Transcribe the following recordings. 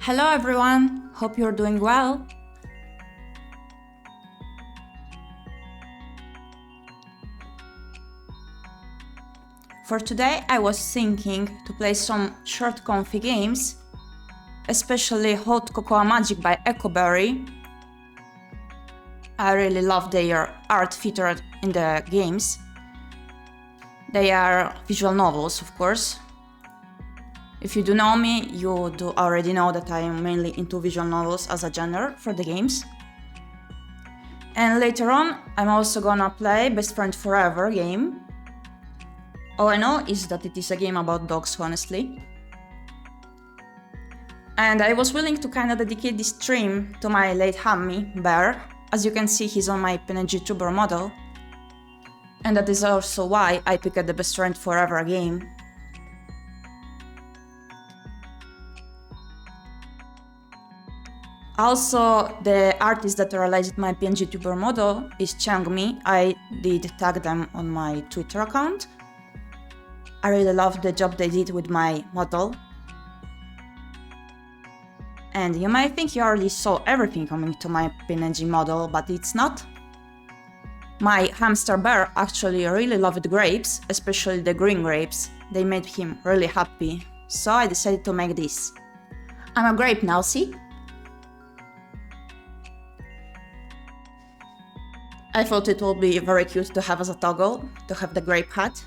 Hello everyone, hope you're doing well. For today I was thinking to play some short comfy games, especially Hot Cocoa Magic by ⴁⴁ I really love their art featured in the games. They are visual novels, of course. If you do know me, you do already know that I am mainly into visual novels as a genre for the games. And later on, I'm also gonna play Best Friend Forever game. All I know is that it is a game about dogs, honestly. And I was willing to kinda dedicate this stream to my late Hammy, Bear. As you can see, he's on my VTuber model. And that is also why I picked the Best Friend Forever game. Also, the artist that realized my VTuber model is ⴁⴁ I did tag them on my Twitter account. I really love the job they did with my model. And you might think you already saw everything coming to my PNG model, but it's not. My hamster Bear actually really loved grapes, especially the green grapes. They made him really happy, so I decided to make this. I'm a grape now, see? I thought it would be very cute to have as a toggle, to have the grape hat,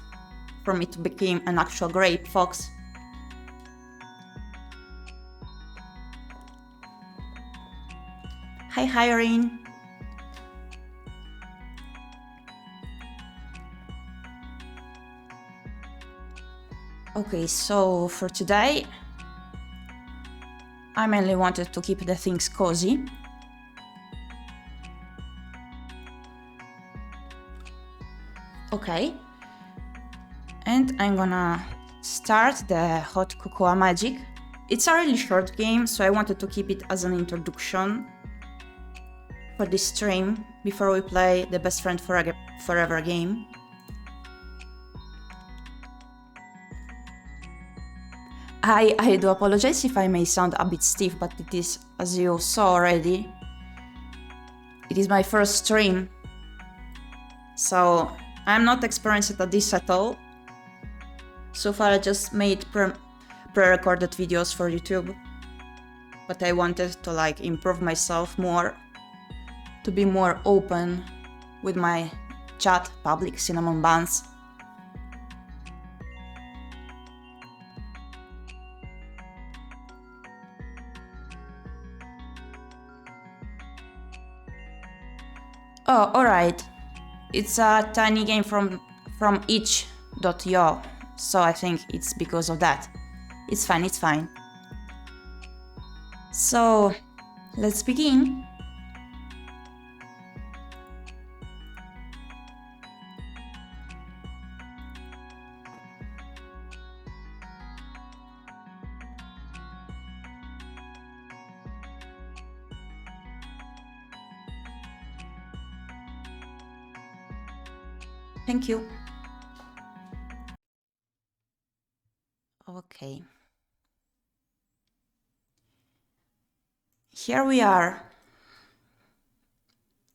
for me to become an actual grape fox. Hi Irene! Okay, so for today, I mainly wanted to keep the things cozy. Okay, and I'm gonna start the Hot Cocoa Magic. It's a really short game, so I wanted to keep it as an introduction for this stream before we play the Best Friend Forever game. I do apologize if I may sound a bit stiff, but it is, as you saw already, it is my first stream, so I'm not experienced at this at all. So far I just made pre-recorded videos for YouTube, but I wanted to improve myself more, to be more open with my chat, public cinnamon buns. Oh, alright. It's a tiny game from itch.io, so I think it's because of that. It's fine, it's fine. So, let's begin. Thank you. Okay. Here we are.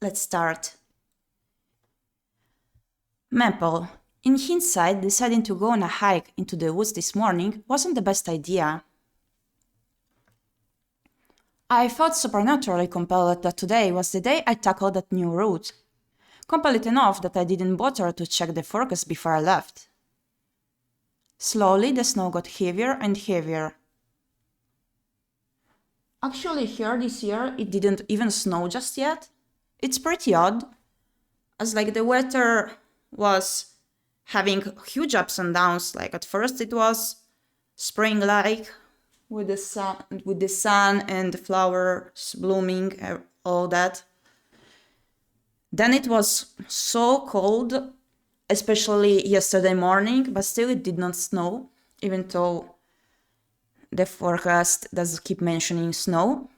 Let's start. Maple. In hindsight, deciding to go on a hike into the woods this morning wasn't the best idea. I felt supernaturally compelled that today was the day I tackled that new route. Compelled enough that I didn't bother to check the forecast before I left. Slowly, the snow got heavier and heavier. Actually, here this year, it didn't even snow just yet. It's pretty odd, as the weather was having huge ups and downs. At first it was spring-like, with the sun and the flowers blooming, all that. Then it was so cold, especially yesterday morning, but still it did not snow, even though the forecast does keep mentioning snow.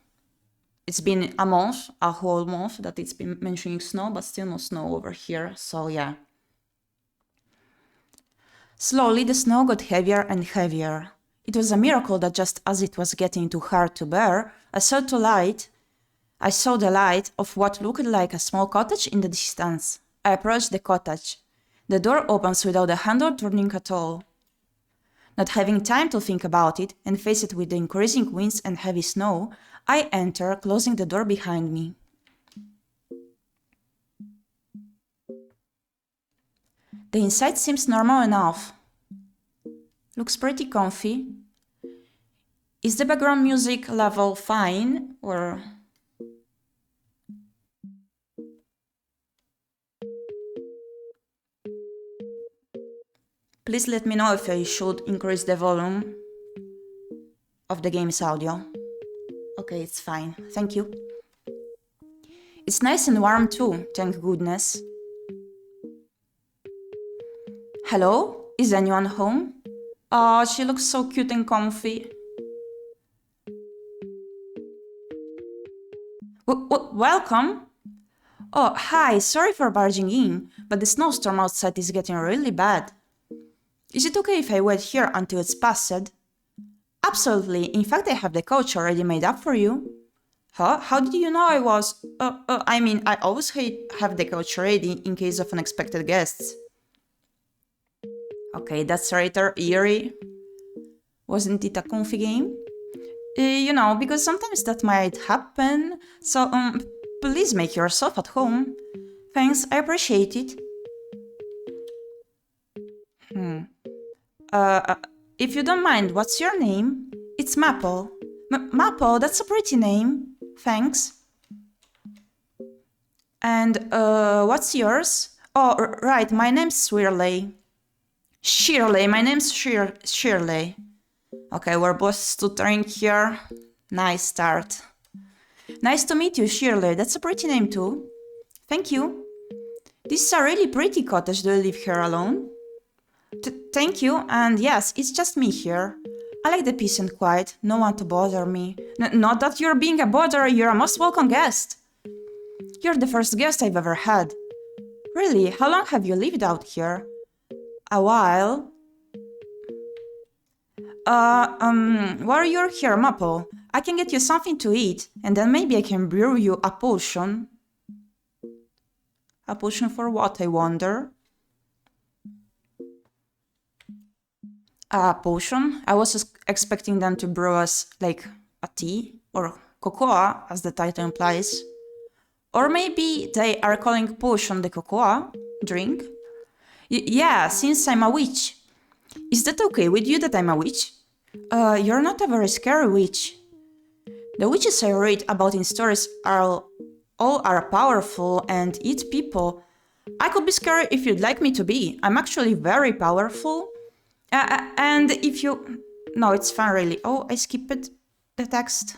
It's been a whole month that it's been mentioning snow, but still no snow over here, so yeah. Slowly the snow got heavier and heavier. It was a miracle that just as it was getting too hard to bear, I saw the light of what looked like a small cottage in the distance. I approached the cottage. The door opens without the handle turning at all. Not having time to think about it, and faced with the increasing winds and heavy snow, I enter, closing the door behind me. The inside seems normal enough. Looks pretty comfy. Is the background music level fine, or... Please let me know if I should increase the volume of the game's audio. Okay, it's fine. Thank you. It's nice and warm too, thank goodness. Hello? Is anyone home? Oh, she looks so cute and comfy. Welcome. Oh, hi, sorry for barging in, but the snowstorm outside is getting really bad. Is it okay if I wait here until it's passed? Absolutely, in fact I have the couch already made up for you. Huh? How did you know I was... I always have the couch ready in case of unexpected guests. Okay, that's rather eerie. Wasn't it a comfy game? Because sometimes that might happen, so please make yourself at home. Thanks, I appreciate it. If you don't mind, what's your name? It's Maple. Maple, that's a pretty name. Thanks. And what's yours? Oh, right, my name's Shirley. My name's Shirley. Okay, we're both stuttering here. Nice start. Nice to meet you, Shirley. That's a pretty name too. Thank you. This is a really pretty cottage. Do you live here alone? Thank you, and yes, it's just me here. I like the peace and quiet, no one to bother me. Not that you're being a bother, you're a most welcome guest. You're the first guest I've ever had. Really, how long have you lived out here? A while. While you're here, Maple, I can get you something to eat, and then maybe I can brew you a potion. A potion for what, I wonder? A potion? I was expecting them to brew us, like, a tea, or cocoa, as the title implies. Or maybe they are calling potion the cocoa drink? Yeah, since I'm a witch. Is that okay with you that I'm a witch? You're not a very scary witch. The witches I read about in stories all are powerful and eat people. I could be scary if you'd like me to be. I'm actually very powerful. And if you... No, it's fine, really. Oh, I skipped the text.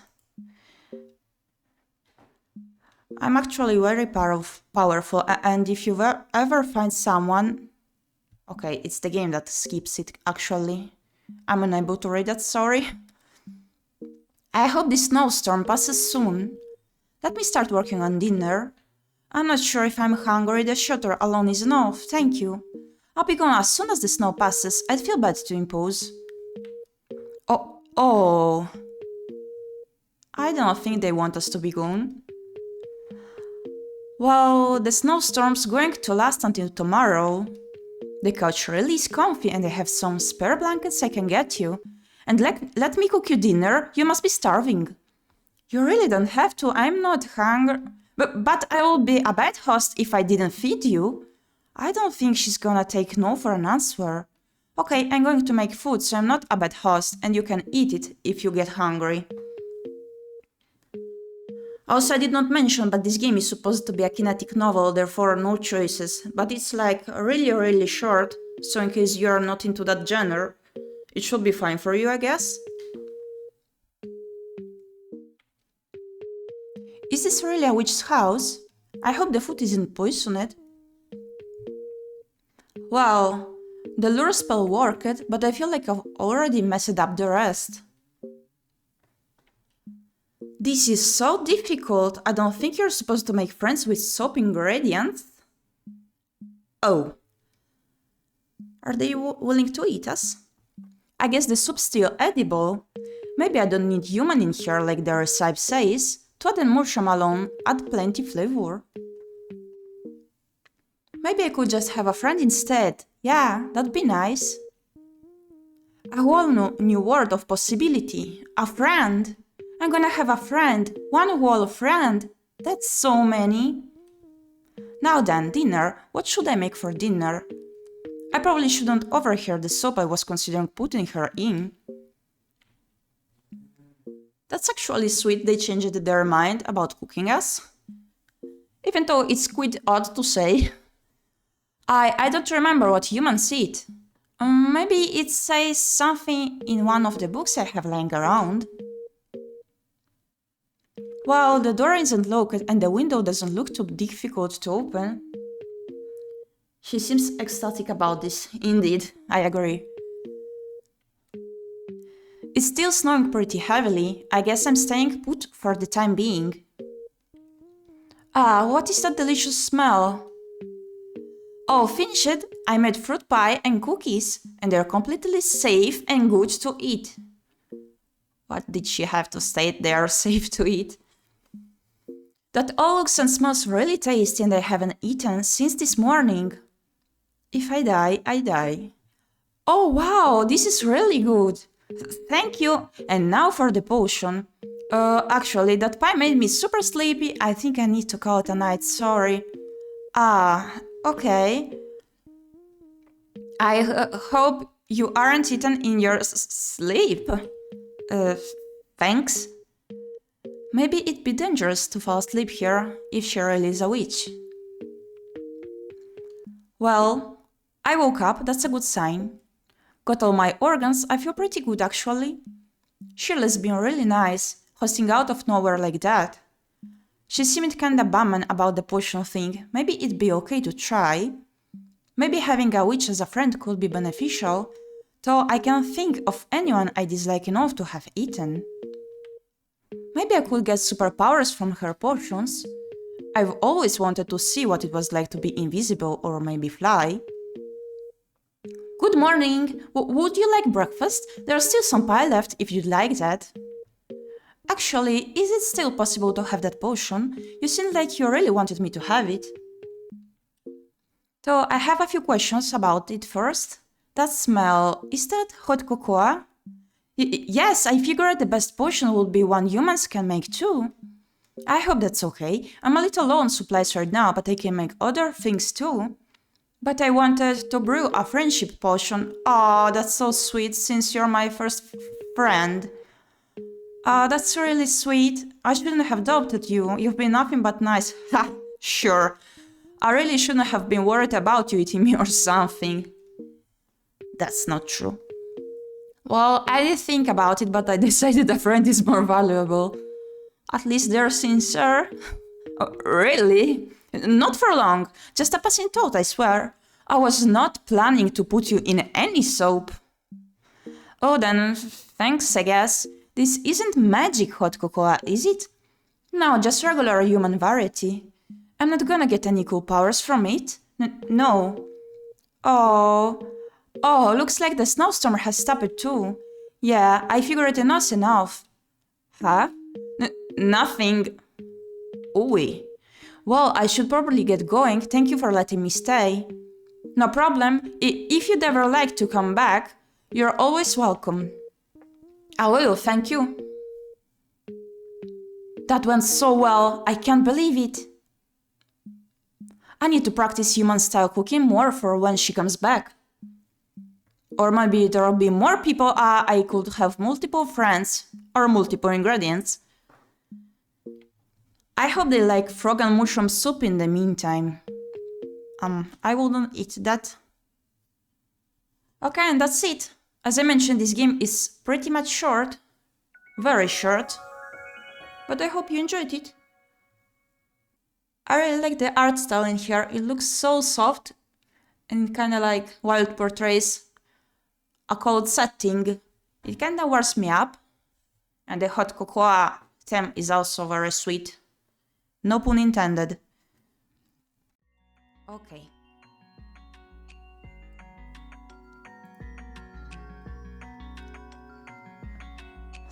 I'm actually very powerful, and if you ever find someone... Okay, it's the game that skips it, actually. I'm unable to read that, sorry. I hope this snowstorm passes soon. Let me start working on dinner. I'm not sure if I'm hungry, the shelter alone is enough, thank you. I'll be gone as soon as the snow passes, I'd feel bad to impose. Oh. I don't think they want us to be gone. Well, the snowstorm's going to last until tomorrow. The couch really is comfy and I have some spare blankets I can get you. And let me cook you dinner, you must be starving. You really don't have to, I'm not hungry. But I would be a bad host if I didn't feed you. I don't think she's gonna take no for an answer. Okay, I'm going to make food so I'm not a bad host and you can eat it if you get hungry. Also, I did not mention, but this game is supposed to be a kinetic novel, therefore no choices, but it's like really short, so in case you're not into that genre, it should be fine for you, I guess. Is this really a witch's house? I hope the food isn't poisoned. Well, the lure spell worked, but I feel like I've already messed up the rest. This is so difficult, I don't think you're supposed to make friends with soap ingredients. Oh. Are they willing to eat us? I guess the soup's still edible. Maybe I don't need human in here like the recipe says. To add mushroom alone, add plenty flavor. Maybe I could just have a friend instead. Yeah, that'd be nice. A whole new world of possibility. A friend. I'm gonna have a friend. One whole friend. That's so many. Now then, dinner. What should I make for dinner? I probably shouldn't overhear the soup I was considering putting her in. That's actually sweet they changed their mind about cooking us. Even though it's quite odd to say. I don't remember what humans eat. Maybe it says something in one of the books I have lying around. Well, the door isn't locked and the window doesn't look too difficult to open. She seems ecstatic about this. Indeed, I agree. It's still snowing pretty heavily. I guess I'm staying put for the time being. Ah, what is that delicious smell? Oh, finished! I made fruit pie and cookies, and they're completely safe and good to eat. What did she have to state they are safe to eat? That all looks and smells really tasty and I haven't eaten since this morning. If I die, I die. Oh wow, this is really good. Thank you. And now for the potion. Actually, that pie made me super sleepy. I think I need to call it a night, sorry. Ah, okay. I hope you aren't eaten in your sleep. Thanks. Maybe it'd be dangerous to fall asleep here if she really is a witch. Well, I woke up, that's a good sign. Got all my organs, I feel pretty good actually. Shirley's been really nice, hosting out of nowhere like that. She seemed kinda bummed about the potion thing, maybe it'd be okay to try. Maybe having a witch as a friend could be beneficial, though I can't think of anyone I dislike enough to have eaten. Maybe I could get superpowers from her potions. I've always wanted to see what it was like to be invisible or maybe fly. Good morning! Would you like breakfast? There's still some pie left if you'd like that. Actually, is it still possible to have that potion? You seemed like you really wanted me to have it. So I have a few questions about it first. That smell, is that hot cocoa? Yes, I figured the best potion would be one humans can make too. I hope that's okay. I'm a little low on supplies right now, but I can make other things too. But I wanted to brew a friendship potion. Oh, that's so sweet since you're my first friend. That's really sweet. I shouldn't have doubted you. You've been nothing but nice. Ha, sure. I really shouldn't have been worried about you eating me or something. That's not true. Well, I did think about it, but I decided a friend is more valuable. At least they're sincere. Oh, really? Not for long. Just a passing thought, I swear. I was not planning to put you in any soap. Oh, then, thanks, I guess. This isn't magic hot cocoa, is it? No, just regular human variety. I'm not gonna get any cool powers from it. No. Oh, looks like the snowstorm has stopped too. Yeah, I figured enough's enough. Huh? Nothing. Ooh. Well, I should probably get going. Thank you for letting me stay. No problem. If you'd ever like to come back, you're always welcome. I will, thank you. That went so well. I can't believe it. I need to practice human-style cooking more for when she comes back. Or maybe there'll be more people. I could have multiple friends or multiple ingredients. I hope they like frog and mushroom soup in the meantime. I wouldn't eat that. Okay, and that's it. As I mentioned, this game is pretty much short. Very short. But I hope you enjoyed it. I really like the art style in here. It looks so soft and kinda like while it portrays a cold setting. It kinda warms me up. And the hot cocoa theme is also very sweet. No pun intended. Okay.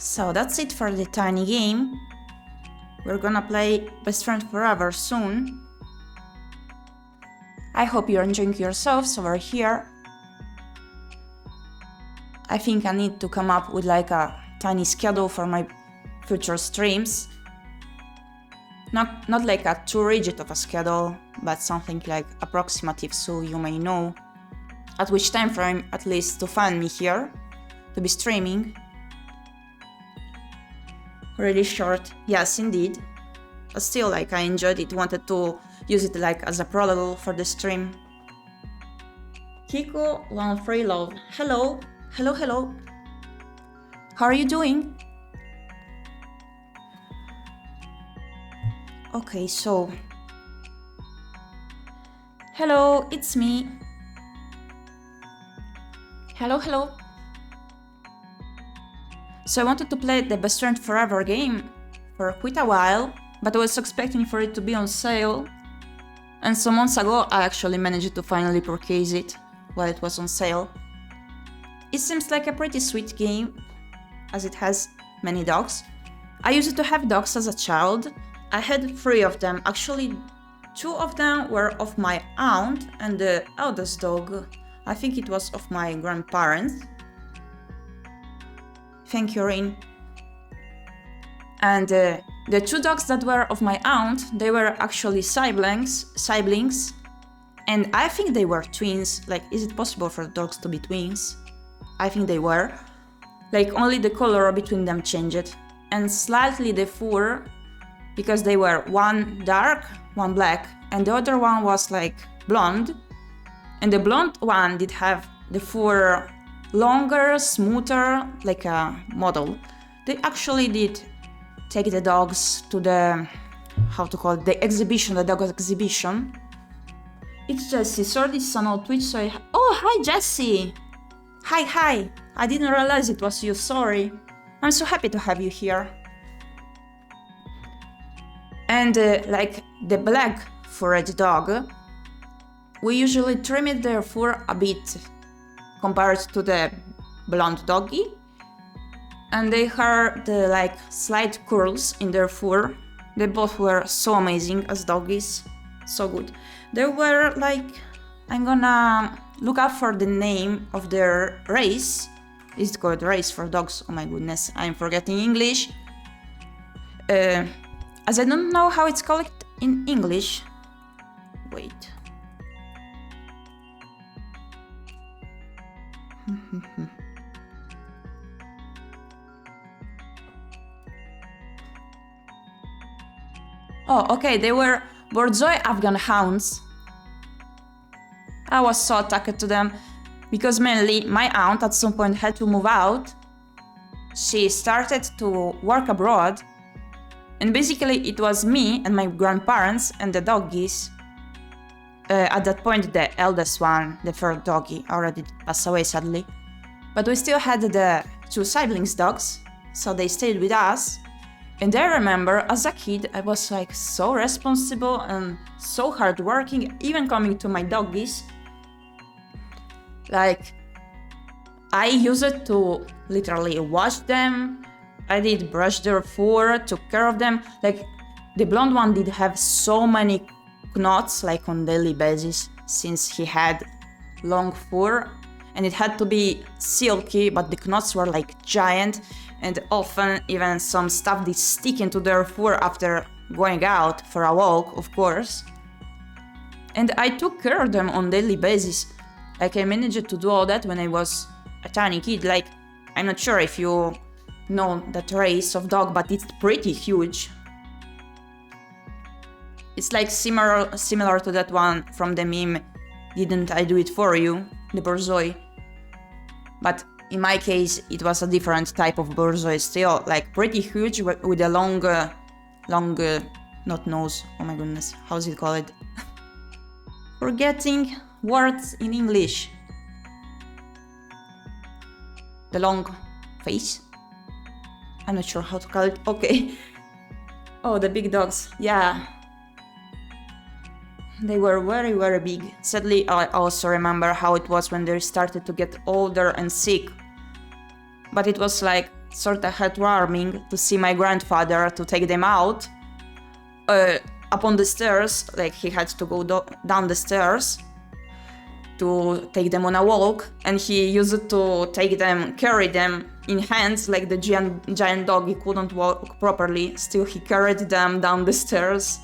So that's it for the tiny game. We're gonna play Best Friend Forever soon. I hope you're enjoying yourselves over here. I think I need to come up with like a tiny schedule for my future streams. Not like a too rigid of a schedule, but something like approximative so you may know at which time frame at least to find me here, to be streaming. Really short, yes indeed. But still, like, I enjoyed it, wanted to use it like as a prologue for the stream. Kiko Long Free Love. Hello. Hello. How are you doing? Okay, so... Hello, it's me. Hello. So I wanted to play the Best Friend Forever game for quite a while, but I was expecting for it to be on sale. And some months ago I actually managed to finally purchase it while it was on sale. It seems like a pretty sweet game, as it has many dogs. I used to have dogs as a child. I had 3 of them. Actually, 2 of them were of my aunt, and the eldest dog, I think it was of my grandparents. Thank you, Rin. And the 2 dogs that were of my aunt, they were actually siblings, and I think they were twins. Like, is it possible for dogs to be twins? I think they were. Like, only the color between them changed, and slightly the fur, because they were one dark, one black, and the other one was like blonde, and the blonde one did have the fur longer, smoother, like a model. They actually did take the dogs to the, how to call it, the exhibition, the dog exhibition. It's Jessie. Sorry, this is an old Twitch, so oh, hi Jessie! Hi! I didn't realize it was you, sorry. I'm so happy to have you here. And like the black furred dog, we usually trim their fur a bit compared to the blonde doggy, and they had the like slight curls in their fur. They both were so amazing as doggies, so good. They were like, I'm gonna look up for the name of their race. Is it called race for dogs? Oh my goodness, I'm forgetting English. As I don't know how it's called in English. Wait. Oh, okay, they were Borzoi Afghan hounds. I was so attached to them because mainly my aunt at some point had to move out. She started to work abroad, and basically it was me and my grandparents and the doggies. At that point, the eldest one, the third doggy, already passed away sadly. But we still had the 2 siblings dogs, so they stayed with us. And I remember as a kid, I was like so responsible and so hardworking, even coming to my doggies. Like, I used to literally wash them. I did brush their fur, took care of them. Like, the blonde one did have so many knots, like on daily basis, since he had long fur, and it had to be silky, but the knots were like giant, and often even some stuff did stick into their fur after going out for a walk, of course. And I took care of them on daily basis. Like, I managed to do all that when I was a tiny kid. Like, I'm not sure if you know that race of dog, but it's pretty huge. It's like similar to that one from the meme, "Didn't I do it for you?" The Borzoi. But in my case, it was a different type of Borzoi still, like pretty huge with a long, not nose, oh my goodness, how's it called? Forgetting words in English. The long face? I'm not sure how to call it, okay. Oh, the big dogs, yeah. They were very big. Sadly, I also remember how it was when they started to get older and sick. But it was like sort of heartwarming to see my grandfather to take them out. Upon the stairs, like he had to go down the stairs to take them on a walk, and he used to carry them in hands like the giant dog. He couldn't walk properly, still he carried them down the stairs.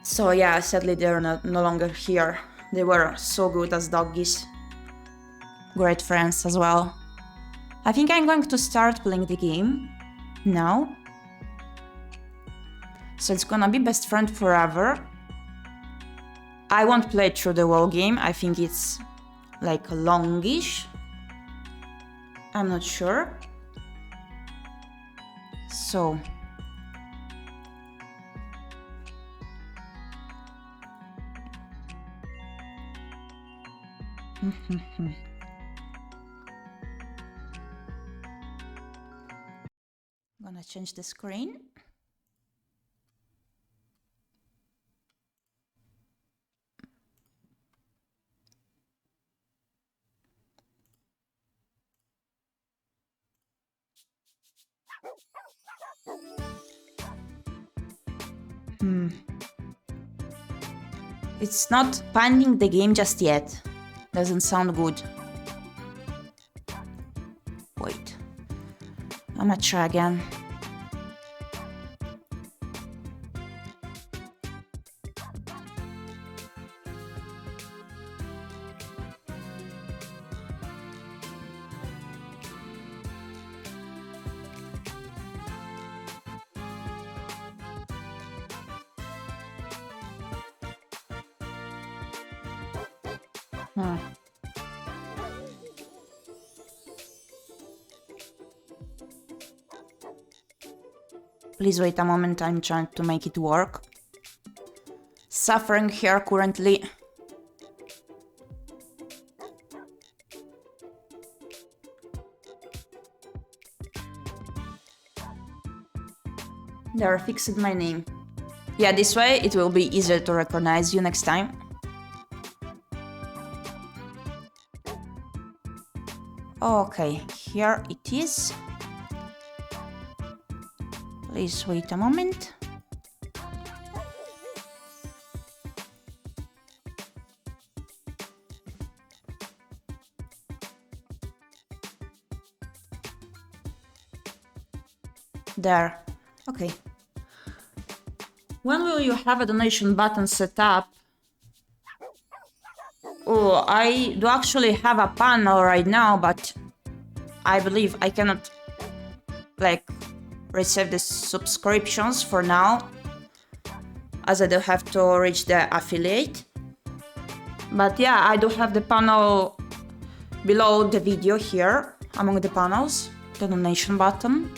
So yeah, sadly they're no longer here. They were so good as doggies. Great friends as well. I think I'm going to start playing the game now. So it's gonna be best friend forever. I won't play through the whole game. I think it's like longish. I'm not sure. So I'm gonna change the screen. It's not finding the game just yet. Doesn't sound good. Wait. I'm gonna try again. Please wait a moment, I'm trying to make it work. Suffering here currently. There, fixed my name. Yeah, this way it will be easier to recognize you next time. Okay, here it is. Please wait a moment. There. Okay. When will you have a donation button set up? Oh, I do actually have a panel right now, but I believe I cannot, like, receive the subscriptions for now, as I do have to reach the affiliate. But yeah, I do have the panel below the video here, among the panels, the donation button.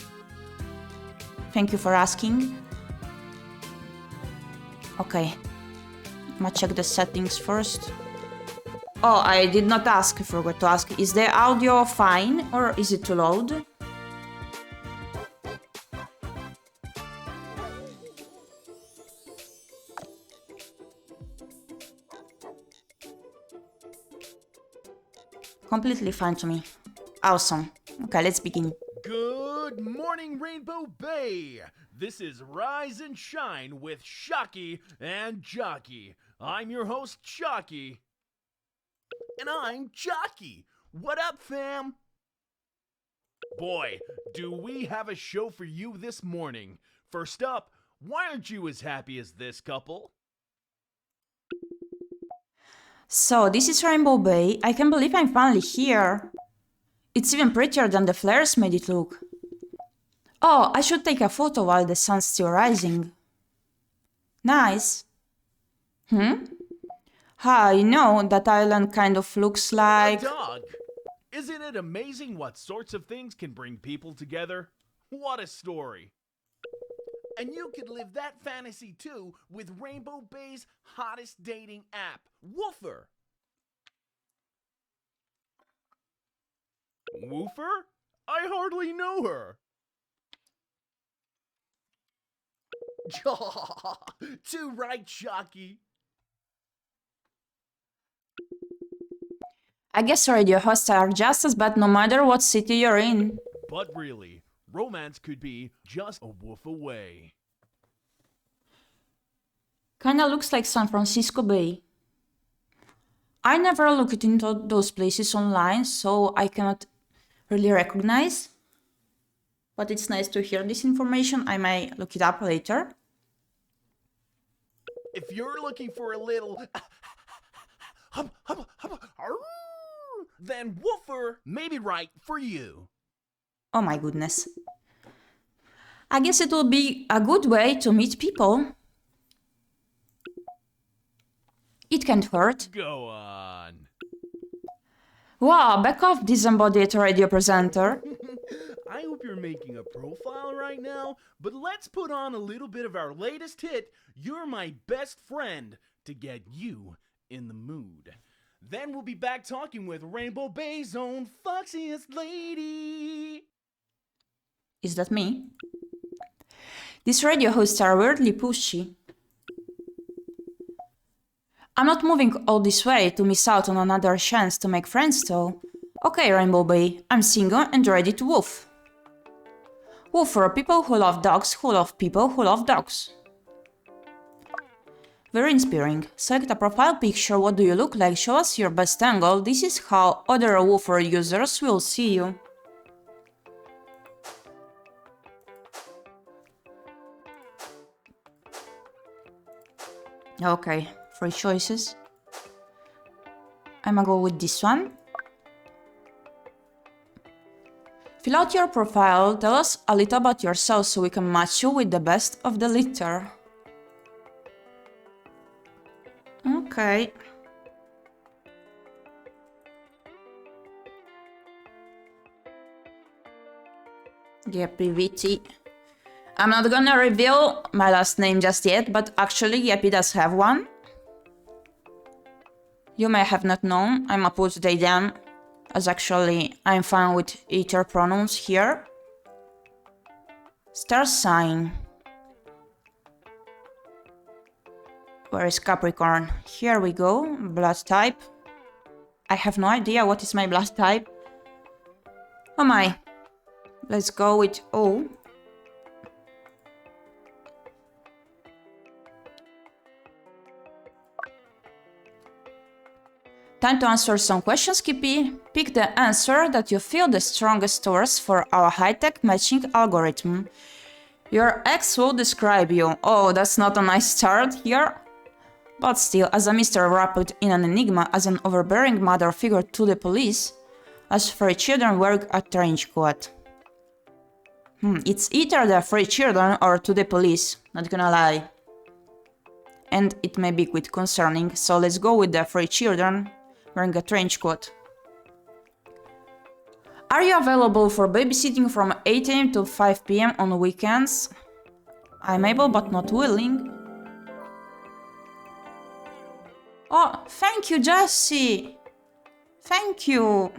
Thank you for asking. Okay, I'm gonna check the settings first. Oh, I did not ask, I forgot to ask. Is the audio fine or is it too loud? Completely fine to me. Awesome. Okay, let's begin. Good morning, Rainbow Bay! This is Rise and Shine with Shocky and Jockey. I'm your host, Shocky. And I'm Jockey. What up, fam? Boy, do we have a show for you this morning. First up, why aren't you as happy as this couple? So, this is Rainbow Bay. I can't believe I'm finally here. It's even prettier than the flares made it look. Oh, I should take a photo while the sun's still rising. Nice. I know, that island kind of looks like... A dog! Isn't it amazing what sorts of things can bring people together? What a story! And you could live that fantasy too with Rainbow Bay's hottest dating app, Woofer. Woofer? I hardly know her. Too right, Shocky. I guess radio hosts are just as bad no matter what city you're in. But really, romance could be just a woof away. Kinda looks like San Francisco Bay. I never looked into those places online, so I cannot really recognize. But it's nice to hear this information. I may look it up later. If you're looking for a little then woofer may be right for you. Oh my goodness. I guess it will be a good way to meet people. It can't hurt. Go on. Wow, back off, disembodied radio presenter. I hope you're making a profile right now, but let's put on a little bit of our latest hit, You're My Best Friend, to get you in the mood. Then we'll be back talking with Rainbow Bay's own foxiest lady. Is that me? These radio hosts are weirdly pushy. I'm not moving all this way to miss out on another chance to make friends though. Okay, Rainbow Bay, I'm single and ready to woof. Woof for people who love dogs, who love people who love dogs. Very inspiring. Select a profile picture, what do you look like, show us your best angle, this is how other woofer users will see you. Okay, 3 choices. I'ma go with this one. Fill out your profile, tell us a little about yourself so we can match you with the best of the litter. Okay. Gyepi VT. I'm not gonna reveal my last name just yet, but actually Gyepi does have one. You may have not known, I'm a put they them, as actually I'm fine with ether pronouns here. Star sign. Where is Capricorn? Here we go. Blood type. I have no idea what is my blood type. Oh my. Let's go with O. Time to answer some questions, Gyepi. Pick the answer that you feel the strongest towards for our high-tech matching algorithm. Your ex will describe you. Oh, that's not a nice start here. But still, as a Mr. wrapped in an enigma, as an overbearing mother figure to the police, as 3 children wearing a trench coat. It's either the 3 children or to the police, not gonna lie. And it may be quite concerning, so let's go with the 3 children wearing a trench coat. Are you available for babysitting from 8 AM to 5 PM on weekends? I'm able but not willing. Oh, thank you, Jessie! Thank you!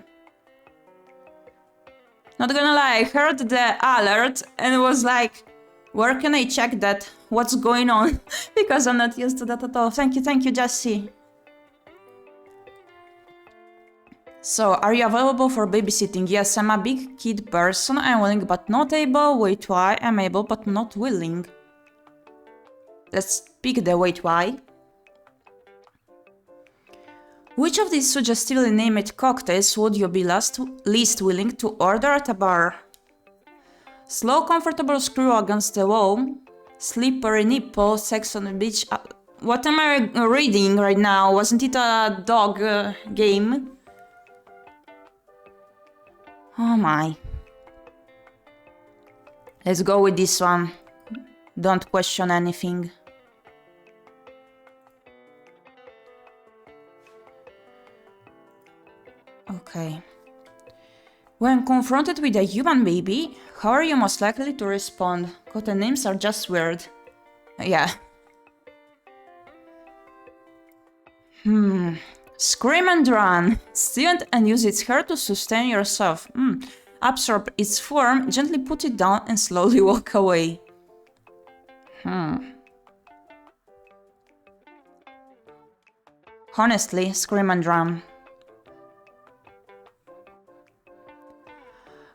Not gonna lie, I heard the alert and was like, where can I check that? What's going on? Because I'm not used to that at all. Thank you, Jessie. So, are you available for babysitting? Yes, I'm a big kid person. I'm willing but not able. Wait, why? I'm able but not willing. Let's pick the wait, why. Which of these suggestively named cocktails would you be least willing to order at a bar? Slow, comfortable screw against the wall. Slippery nipple, sex on the beach. What am I reading right now? Wasn't it a dog game? Oh my. Let's go with this one. Don't question anything. Okay. When confronted with a human baby, how are you most likely to respond? Cotton names are just weird. Yeah. Scream and run. Student and use its hair to sustain yourself. Absorb its form, gently put it down and slowly walk away. Honestly, scream and run.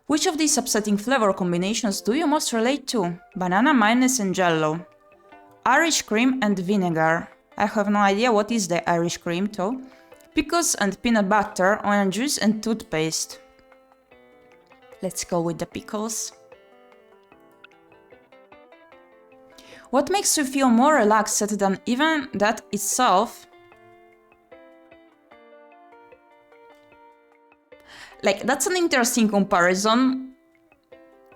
Which Which of these upsetting flavor combinations do you most relate to? Banana, mayonnaise and jello. Irish cream and vinegar. I have no idea what is the Irish cream though. Pickles and peanut butter, onion juice and toothpaste. Let's go with the pickles. What makes you feel more relaxed than even that itself? Like, that's an interesting comparison.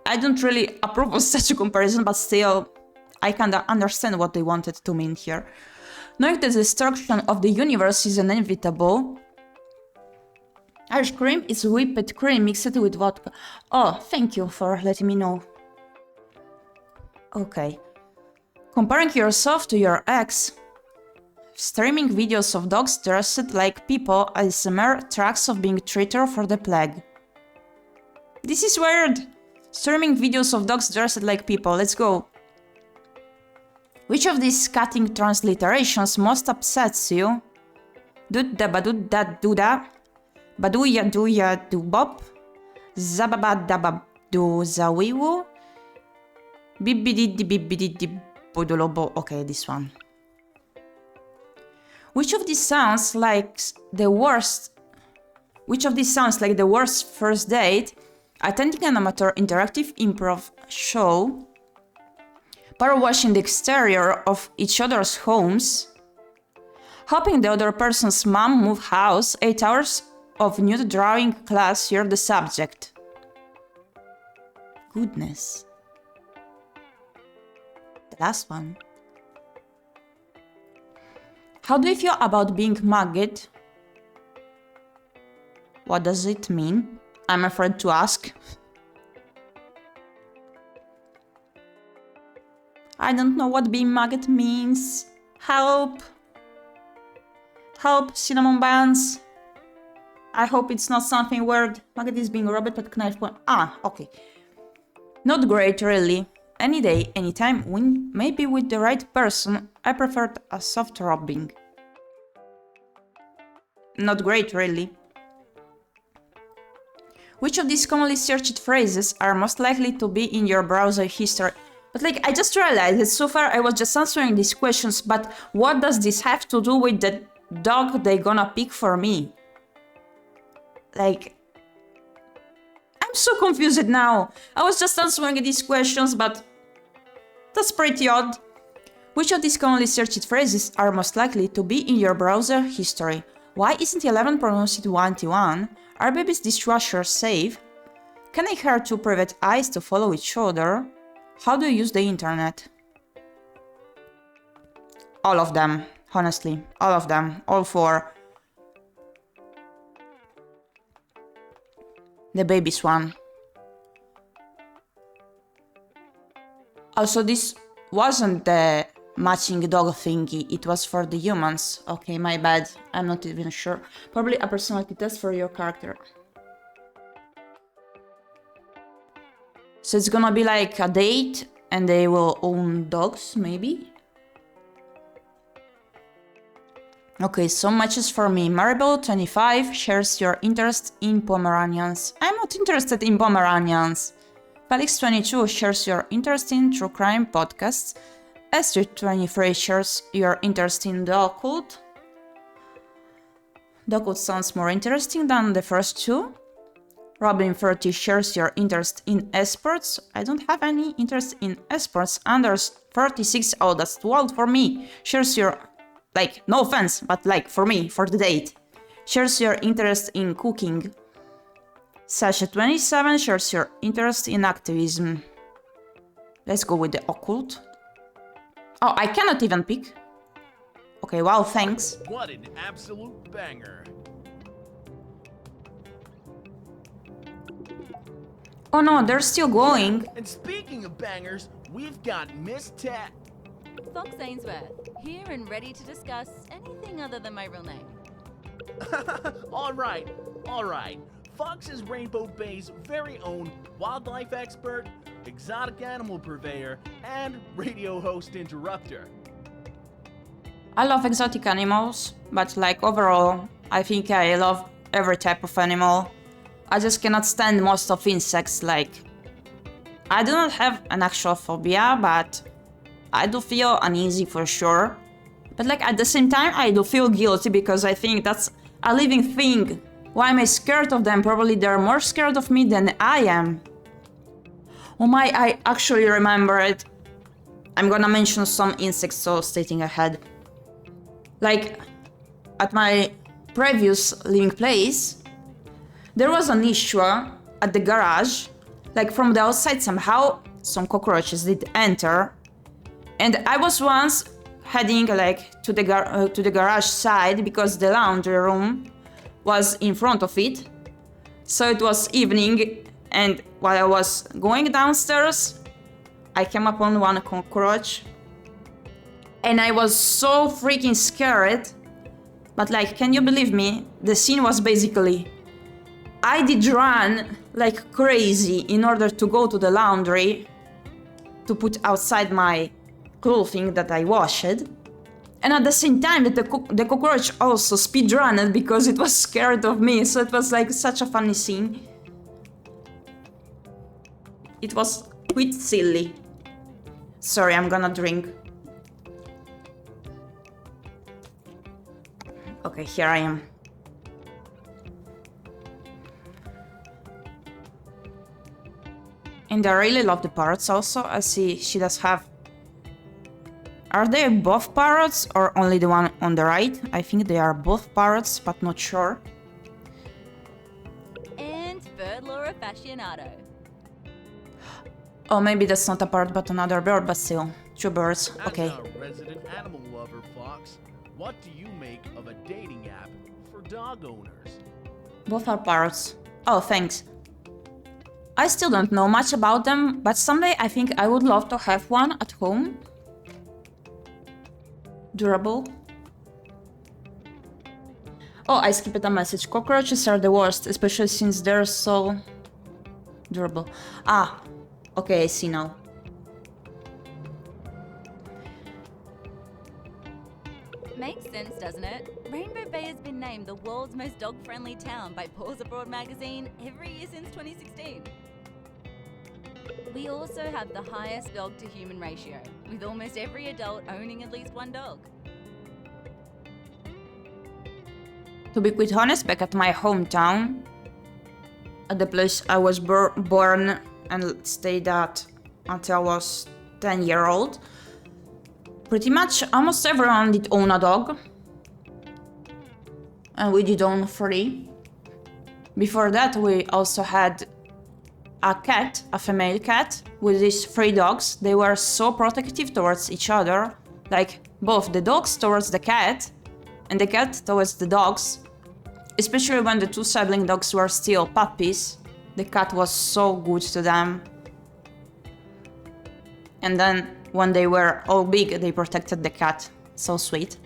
I don't really approve of such a comparison, but still, I kinda understand what they wanted to mean here. Knowing the destruction of the universe is inevitable. Irish cream is whipped cream mixed with vodka. Oh, thank you for letting me know. Okay. Comparing yourself to your ex. Streaming videos of dogs dressed like people ASMR tracks of being treated for the plague. This is weird! Streaming videos of dogs dressed like people, let's go. Which of these cutting transliterations most upsets you? Dudda badudda duda, baduya duya dubop, zababa dabab do zawiwu, bibididi bodolobo. Okay, this one. Which of these sounds like the worst first date? Attending an amateur interactive improv show, power washing the exterior of each other's homes, helping the other person's mom move house, 8 hours of nude drawing class, you're the subject. Goodness. The last one. How do you feel about being mugged? What does it mean? I'm afraid to ask. I don't know what being mugged means. Help! Help, cinnamon buns! I hope it's not something weird. Mugged is being robbed at knife point. Ah, okay. Not great, really. Any day, anytime, maybe with the right person, I preferred a soft robbing. Not great, really. Which of these commonly searched phrases are most likely to be in your browser history? But like, I just realized that so far I was just answering these questions, but what does this have to do with the dog they gonna pick for me? Like, I'm so confused now. I was just answering these questions, but that's pretty odd. Which of these commonly searched phrases are most likely to be in your browser history? Why isn't 11 pronounced 21? Are babies' dishwasher safe? Can I hire two private eyes to follow each other? How do you use the internet? All of them, honestly. All of them. All four. The babies one. Also, this wasn't the matching dog thingy, it was for the humans. Okay, my bad, I'm not even sure. Probably a personality test for your character. So it's gonna be like a date and they will own dogs, maybe? Okay, so matches for me. Maribel, 25, shares your interest in Pomeranians. I'm not interested in Pomeranians. Felix, 22, shares your interest in true crime podcasts. Astrid, 23, shares your interest in the occult. The occult sounds more interesting than the first two. Robin, 30, shares your interest in esports. I don't have any interest in esports. Anders, 36, oh, that's too old for me. Shares your, like, no offense, but like, for me, for the date. Shares your interest in cooking. Sasha, 27, shares your interest in activism. Let's go with the occult. Oh, I cannot even pick. Okay, wow, thanks. What an absolute banger. Oh no, they're still going. And speaking of bangers, we've got Miss Tat. Fox Ainsworth, here and ready to discuss anything other than my real name. All right. Fox is Rainbow Bay's very own wildlife expert, exotic animal purveyor, and radio host interrupter. I love exotic animals, but like overall, I think I love every type of animal. I just cannot stand most of insects. Like, I do not have an actual phobia, but I do feel uneasy for sure. But like at the same time, I do feel guilty because I think that's a living thing. Why am I scared of them? Probably they're more scared of me than I am. Oh my, I actually remember it. I'm gonna mention some insects, so stating ahead. Like, at my previous living place, there was an issue at the garage. Like from the outside somehow, some cockroaches did enter. And I was once heading like to the garage side because the laundry room was in front of it. So it was evening, and while I was going downstairs, I came upon one cockroach. And I was so freaking scared. But like, can you believe me? The scene was basically, I did run like crazy in order to go to the laundry to put outside my clothing that I washed. And at the same time that the cockroach also speedrunned because it was scared of me. So it was like such a funny scene. It was quite silly. Sorry, I'm gonna drink. Okay, here I am. And I really love the parrots also. I see she does have... Are they both parrots or only the one on the right? I think they are both parrots, but not sure. And bird lore aficionado. Oh, maybe that's not a parrot but another bird, but still. Two birds, okay. As a resident animal lover, Fox, what do you make of a dating app for dog owners? Both are parrots. Oh, thanks. I still don't know much about them, but someday I think I would love to have one at home. Durable. Oh, I skipped a message. Cockroaches are the worst, especially since they're so durable. Ah, okay, I see now. Makes sense, doesn't it? Rainbow Bay has been named the world's most dog-friendly town by Paws Abroad magazine every year since 2016. We also have the highest dog-to-human ratio, with almost every adult owning at least one dog. To be quite honest, back at my hometown, at the place I was born and stayed at until I was 10-year-old, pretty much almost everyone did own a dog. And we did own 3. Before that, we also had a cat, a female cat, with these 3 dogs. They were so protective towards each other, like both the dogs towards the cat and the cat towards the dogs. Especially when the 2 sibling dogs were still puppies, the cat was so good to them. And then when they were all big, they protected the cat. So sweet.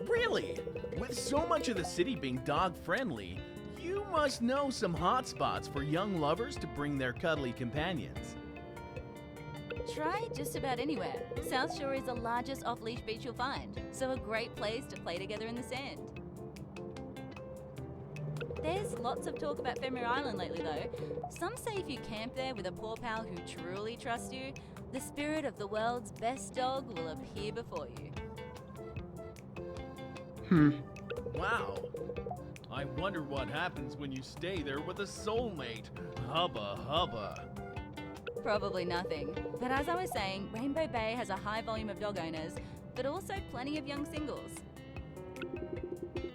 Really? With so much of the city being dog-friendly, you must know some hotspots for young lovers to bring their cuddly companions. Try just about anywhere. South Shore is the largest off-leash beach you'll find, so a great place to play together in the sand. There's lots of talk about 광ᴅ Island lately though. Some say if you camp there with a paw pal who truly trusts you, the spirit of the world's best dog will appear before you. Wow. I wonder what happens when you stay there with a soulmate. Hubba hubba. Probably nothing. But as I was saying, Rainbow Bay has a high volume of dog owners, but also plenty of young singles.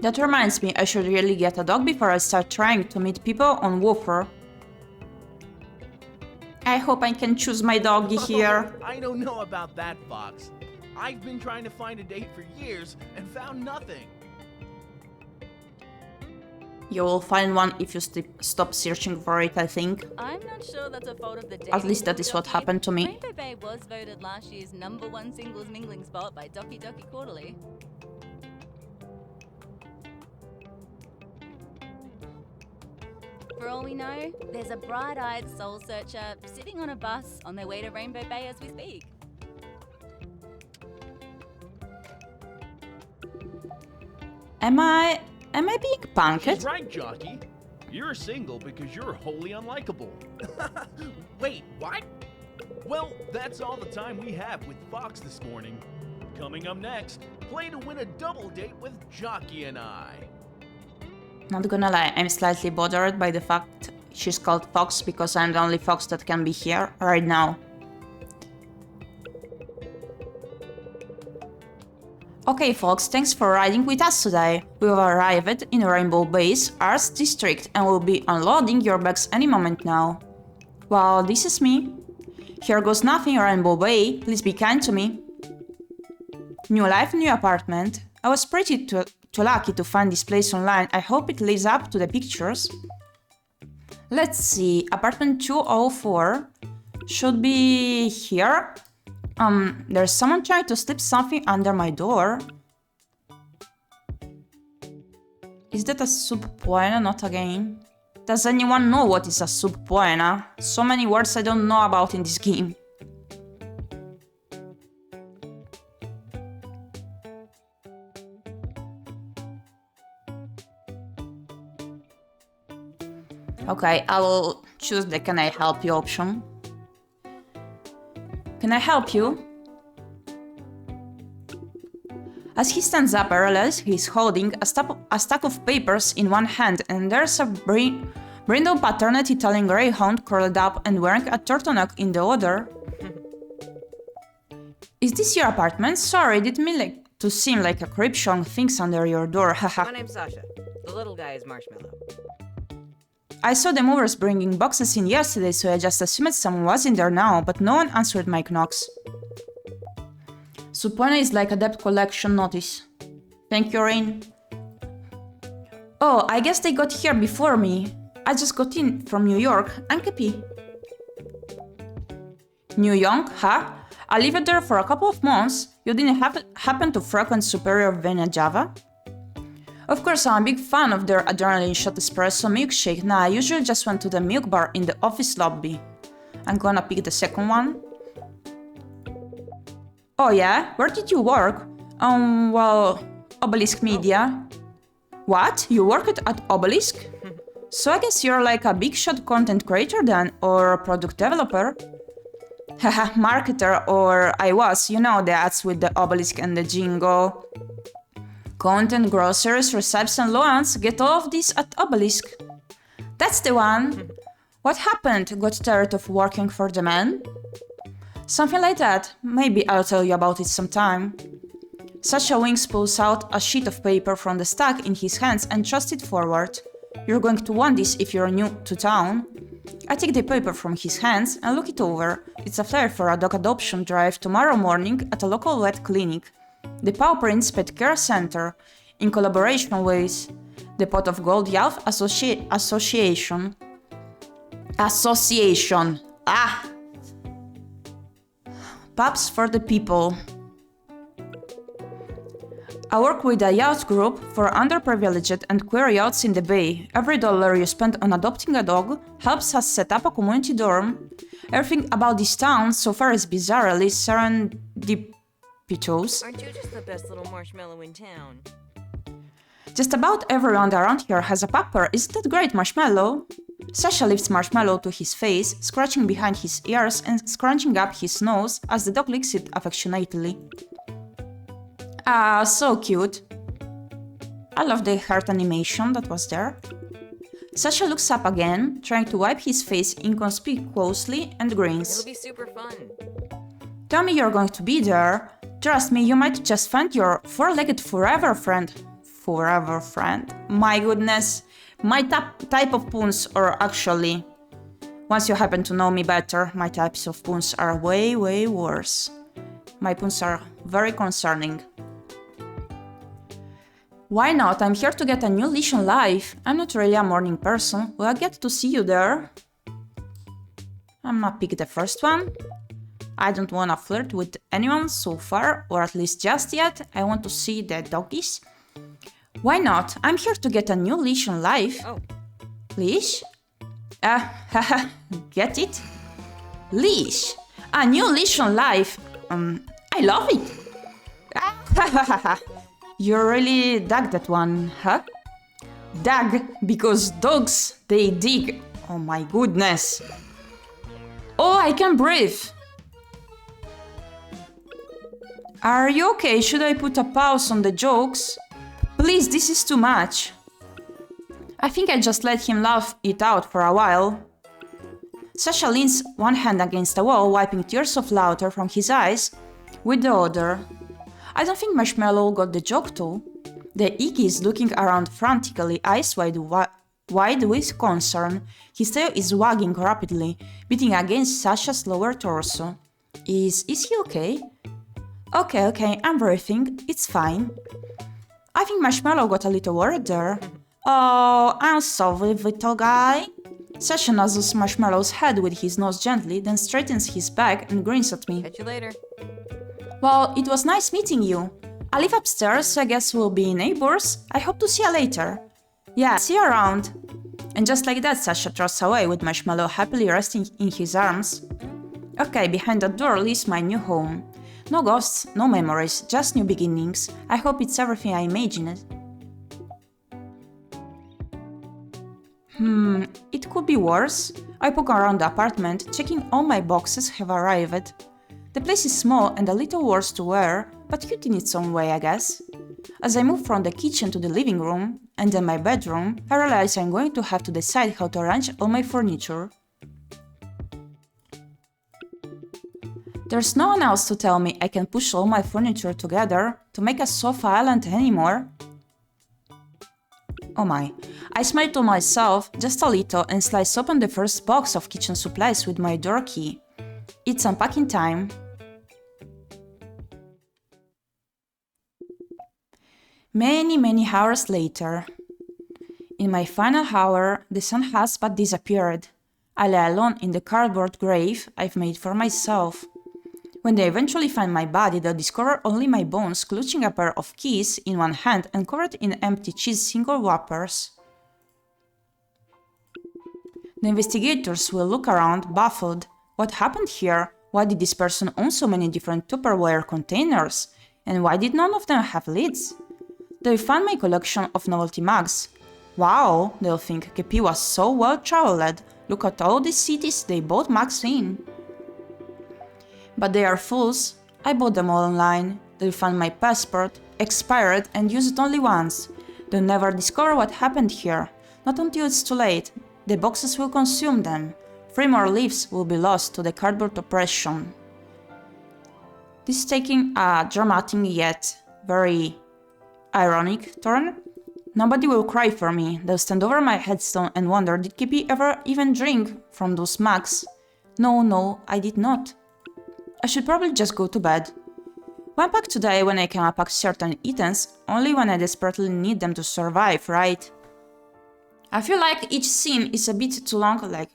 That reminds me, I should really get a dog before I start trying to meet people on Woofer. I hope I can choose my doggy here. I don't know about that, Fox. I've been trying to find a date for years and found nothing. You will find one if you stop searching for it, I think. I'm not sure that's a fault of the day. At least that is what happened to me. Rainbow Bay was voted last year's #1 singles mingling spot by Doki Doki Quarterly. For all we know, there's a bright-eyed soul searcher sitting on a bus on their way to Rainbow Bay as we speak. Am I Am I being punked? She's right, Jockey. You're single because you're wholly unlikable. Wait, what? Well, that's all the time we have with Fox this morning. Coming up next, play to win a double date with Jockey and I. Not gonna lie, I'm slightly bothered by the fact she's called Fox because I'm the only Fox that can be here right now. Okay folks, thanks for riding with us today. We've arrived in Rainbow Bay's Arts District and will be unloading your bags any moment now. Well, this is me. Here goes nothing, Rainbow Bay, please be kind to me. New life, new apartment. I was pretty too lucky to find this place online. I hope it lives up to the pictures. Let's see, apartment 204 should be here. There's someone trying to slip something under my door. Is that a ⴰᴄ? Not again. Does anyone know what is a ⴰᴄ? So many words I don't know about in this game. Okay, I will choose the can I help you option. Can I help you? As he stands up, I realize he's holding a stack of papers in one hand and there's a brindle patterned Italian greyhound curled up and wearing a turtleneck in the other. Is this your apartment? Sorry, didn't mean to seem like a creep showing things under your door, haha. My name's Sasha. The little guy is Marshmallow. I saw the movers bringing boxes in yesterday, so I just assumed someone was in there now, but no one answered my knocks. ⴰᴄ is like a debt collection notice. Thank you, Rain. Oh, I guess they got here before me. I just got in from New York. I'm Gyepi. New York, huh? I lived there for a couple of months. You didn't happen to frequent Superior Vena Java? Of course, I'm a big fan of their adrenaline shot espresso milkshake. Nah, I usually just went to the milk bar in the office lobby. I'm gonna pick the second one. Oh yeah? Where did you work? Well, Obelisk Media. What? You worked at Obelisk? So I guess you're like a big shot content creator then, or a product developer? Haha, marketer, or I was, you know the ads with the Obelisk and the jingle. Content, groceries, recipes and loans, get all of this at Obelisk. That's the one! What happened? Got tired of working for the man? Something like that. Maybe I'll tell you about it sometime. Sasha Wings pulls out a sheet of paper from the stack in his hands and thrusts it forward. You're going to want this if you're new to town. I take the paper from his hands and look it over. It's a flyer for a dog adoption drive tomorrow morning at a local vet clinic. The Paw Prints Pet Care Center, in collaboration with the Pot of Gold Youth Association. Pups for the people. I work with a youth group for underprivileged and queer youths in the Bay. Every dollar you spend on adopting a dog helps us set up a community dorm. Everything about this town so far is bizarrely serendipitous. Aren't you just the best little marshmallow in town? Just about everyone around here has a pupper, isn't that great, Marshmallow? Sasha lifts Marshmallow to his face, scratching behind his ears and scrunching up his nose as the dog licks it affectionately. Ah, so cute. I love the heart animation that was there. Sasha looks up again, trying to wipe his face inconspicuously and grins. It'll be super fun. Tell me you're going to be there. Trust me, you might just find your four-legged forever friend. Forever friend? My goodness. My type of puns, or actually, once you happen to know me better, my types of puns are way, way worse. My puns are very concerning. Why not? I'm here to get a new leash on life. I'm not really a morning person. Will I get to see you there? I'm gonna pick the first one. I don't wanna flirt with anyone so far, or at least just yet. I want to see the doggies. Why not? I'm here to get a new leash on life. Oh. Leash? Haha, get it? Leash! A new leash on life. I love it! You really dug that one, huh? Dag, because dogs, they dig. Oh my goodness. Oh, I can breathe. Are you okay? Should I put a pause on the jokes? Please, this is too much. I think I just let him laugh it out for a while. Sasha leans one hand against the wall, wiping tears of laughter from his eyes with the other. I don't think Marshmallow got the joke too. The Iggy is looking around frantically, eyes wide with concern. His tail is wagging rapidly, beating against Sasha's lower torso. Is he okay? Okay, I'm breathing. It's fine. I think Marshmallow got a little worried there. Oh, I'm sorry, little guy. Sasha nuzzles Marshmallow's head with his nose gently, then straightens his back and grins at me. Catch you later. Well, it was nice meeting you. I live upstairs, so I guess we'll be neighbors. I hope to see you later. Yeah, see you around. And just like that, Sasha trots away with Marshmallow happily resting in his arms. Okay, behind that door lives my new home. No ghosts, no memories, just new beginnings. I hope it's everything I imagined. It could be worse. I poke around the apartment, checking all my boxes have arrived. The place is small and a little worse to wear, but cute in its own way, I guess. As I move from the kitchen to the living room, and then my bedroom, I realize I'm going to have to decide how to arrange all my furniture. There's no one else to tell me I can push all my furniture together to make a sofa island anymore. Oh my. I smile to myself just a little and slice open the first box of kitchen supplies with my door key. It's unpacking time. Many hours later. In my final hour, the sun has but disappeared. I lie alone in the cardboard grave I've made for myself. When they eventually find my body, they'll discover only my bones clutching a pair of keys in one hand and covered in empty cheese single wrappers. The investigators will look around, baffled. What happened here? Why did this person own so many different Tupperware containers? And why did none of them have lids? They'll find my collection of novelty mugs. Wow, they'll think Gyepi was so well traveled. Look at all these cities they bought mugs in. But they are fools. I bought them all online. They'll find my passport, expired and used only once. They'll never discover what happened here. Not until it's too late. The boxes will consume them. 3 more lives will be lost to the cardboard oppression. This is taking a dramatic yet very ironic turn. Nobody will cry for me. They'll stand over my headstone and wonder, did Gyepi ever even drink from those mugs? No, I did not. I should probably just go to bed. Why pack today when I can unpack certain items only when I desperately need them to survive, right? I feel like each scene is a bit too long, like,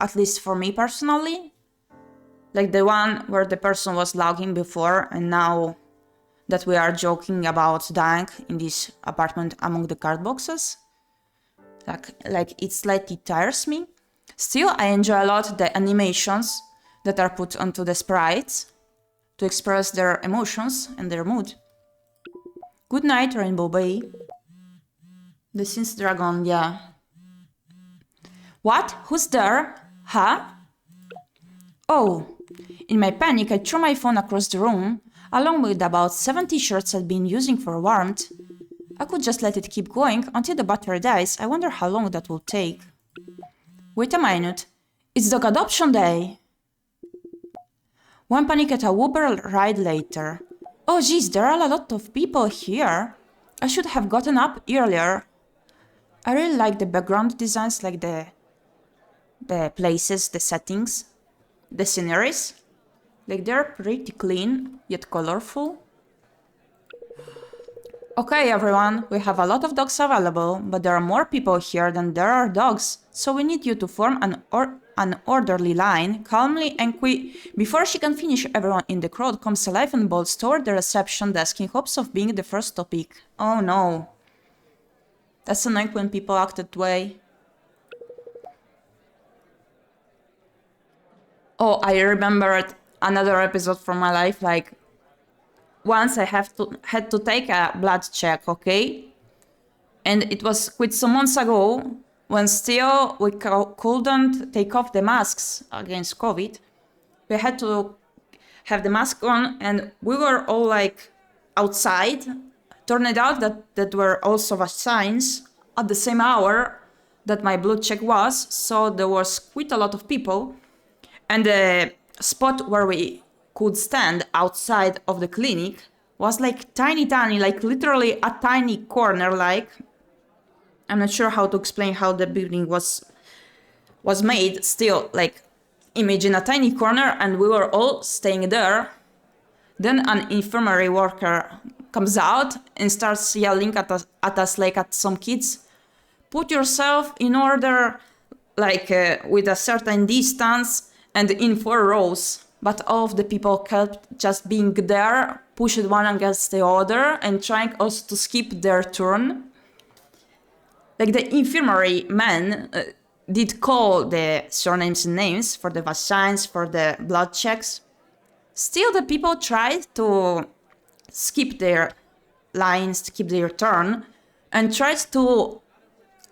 at least for me personally. Like the one where the person was logging before and now that we are joking about dying in this apartment among the card boxes. Like it slightly tires me. Still, I enjoy a lot the animations that are put onto the sprites to express their emotions and their mood. Good night, Rainbow Bay. The Sin's Dragon, yeah. What? Who's there? Huh? Oh. In my panic, I threw my phone across the room, along with about 7 t-shirts I'd been using for warmth. I could just let it keep going until the battery dies. I wonder how long that will take. Wait a minute. It's dog adoption day! One panic at a Uber ride later. Oh geez, there are a lot of people here. I should have gotten up earlier. I really like the background designs, like the places, the settings, the sceneries. Like they're pretty clean, yet colorful. Okay everyone, we have a lot of dogs available, but there are more people here than there are dogs, so we need you to form an orderly line, calmly and before she can finish. Everyone in the crowd comes alive and bolts toward the reception desk in hopes of being the first to pick. Oh no. That's annoying when people act that way. Oh, I remembered another episode from my life, like once I had to take a blood check, okay? And it was quite some months ago when still we couldn't take off the masks against COVID. We had to have the mask on, and we were all like outside. Turned out that were also vaccines at the same hour that my blood check was, so there was quite a lot of people. And the spot where we could stand outside of the clinic was like tiny, like literally a tiny corner, like. I'm not sure how to explain how the building was made. Still, like, imagine a tiny corner and we were all staying there. Then an infirmary worker comes out and starts yelling at us like at some kids. Put yourself in order, like with a certain distance and in 4 rows. But all of the people kept just being there, pushed one against the other and trying also to skip their turn. Like the infirmary men did call the surnames and names for the vaccines, for the blood checks. Still, the people tried to skip their lines, to keep their turn, and tried to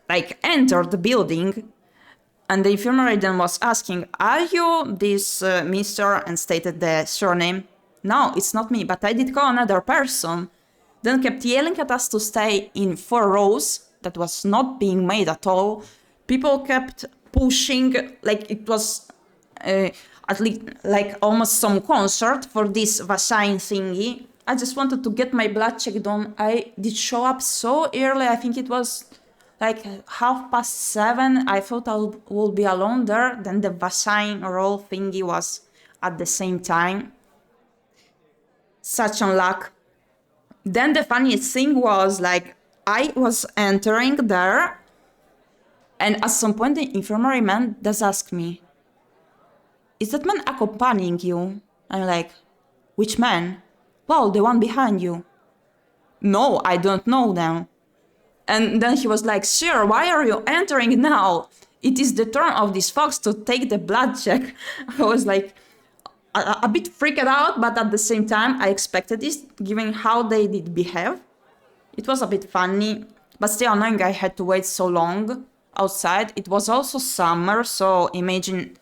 like enter the building. And the infirmary then was asking, "Are you this Mr.?" and stated the surname. "No, it's not me, but I did call another person." Then kept yelling at us to stay in 4 rows. That was not being made at all. People kept pushing, like it was at least like almost some concert for this vaccine thingy. I just wanted to get my blood check done. I did show up so early. I think it was like 7:30. I thought I would be alone there. Then the vaccine roll thingy was at the same time. Such unluck. Then the funniest thing was like, I was entering there, and at some point the infirmary man does ask me, "Is that man accompanying you?" I'm like, "Which man?" "Well, the one behind you." "No, I don't know them." And then he was like, "Sir, why are you entering now? It is the turn of these folks to take the blood check." I was like a bit freaked out, but at the same time I expected this, given how they did behave. It was a bit funny, but still annoying I had to wait so long outside. It was also summer, so imagine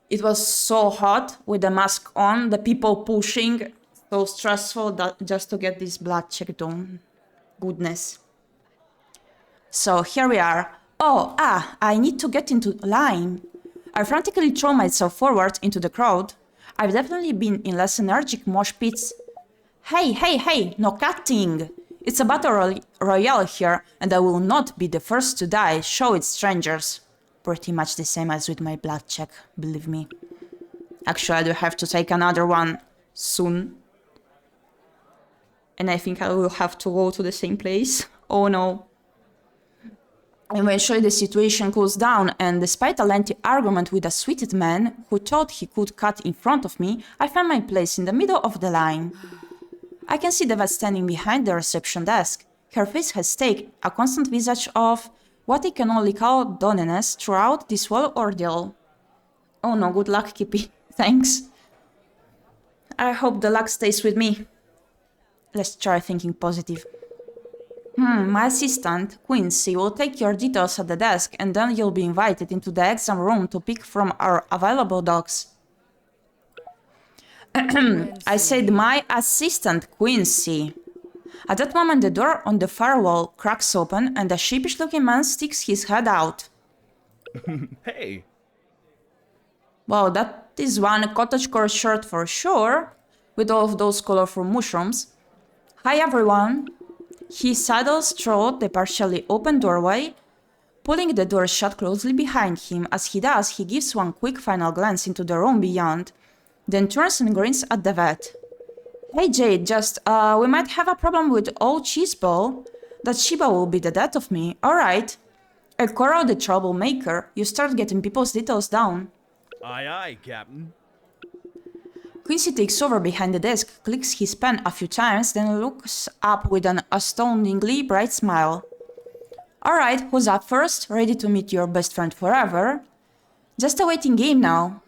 it was so hot with the mask on, the people pushing, so stressful that just to get this blood check done. Goodness. So here we are. I need to get into line. I frantically throw myself forward into the crowd. I've definitely been in less energetic mosh pits. Hey, no cutting! It's a battle royale here, and I will not be the first to die. Show it, strangers. Pretty much the same as with my blood check, believe me. Actually, I do have to take another one soon. And I think I will have to go to the same place. Oh no. Eventually the situation cools down, and despite a lengthy argument with a sweated man who thought he could cut in front of me, I find my place in the middle of the line. I can see the vet standing behind the reception desk. Her face has taken a constant visage of what I can only call doneness throughout this whole ordeal. Oh no, good luck, Gyepi. Thanks. I hope the luck stays with me. Let's try thinking positive. My assistant, Quincy, will take your details at the desk, and then you'll be invited into the exam room to pick from our available docs. I said my assistant, Quincy. At that moment, the door on the far wall cracks open, and a sheepish-looking man sticks his head out. Hey! Wow, that is one cottagecore shirt for sure, with all of those colorful mushrooms. Hi everyone! He sidles through the partially open doorway, pulling the door shut closely behind him. As he does, he gives one quick final glance into the room beyond, then turns and grins at the vet. Hey Jade, we might have a problem with old Cheeseball. That Shiba will be the death of me. Alright. Coral the troublemaker, you start getting people's details down. Aye, Captain. Quincy takes over behind the desk, clicks his pen a few times, then looks up with an astoundingly bright smile. Alright, who's up first? Ready to meet your best friend forever? Just a waiting game now.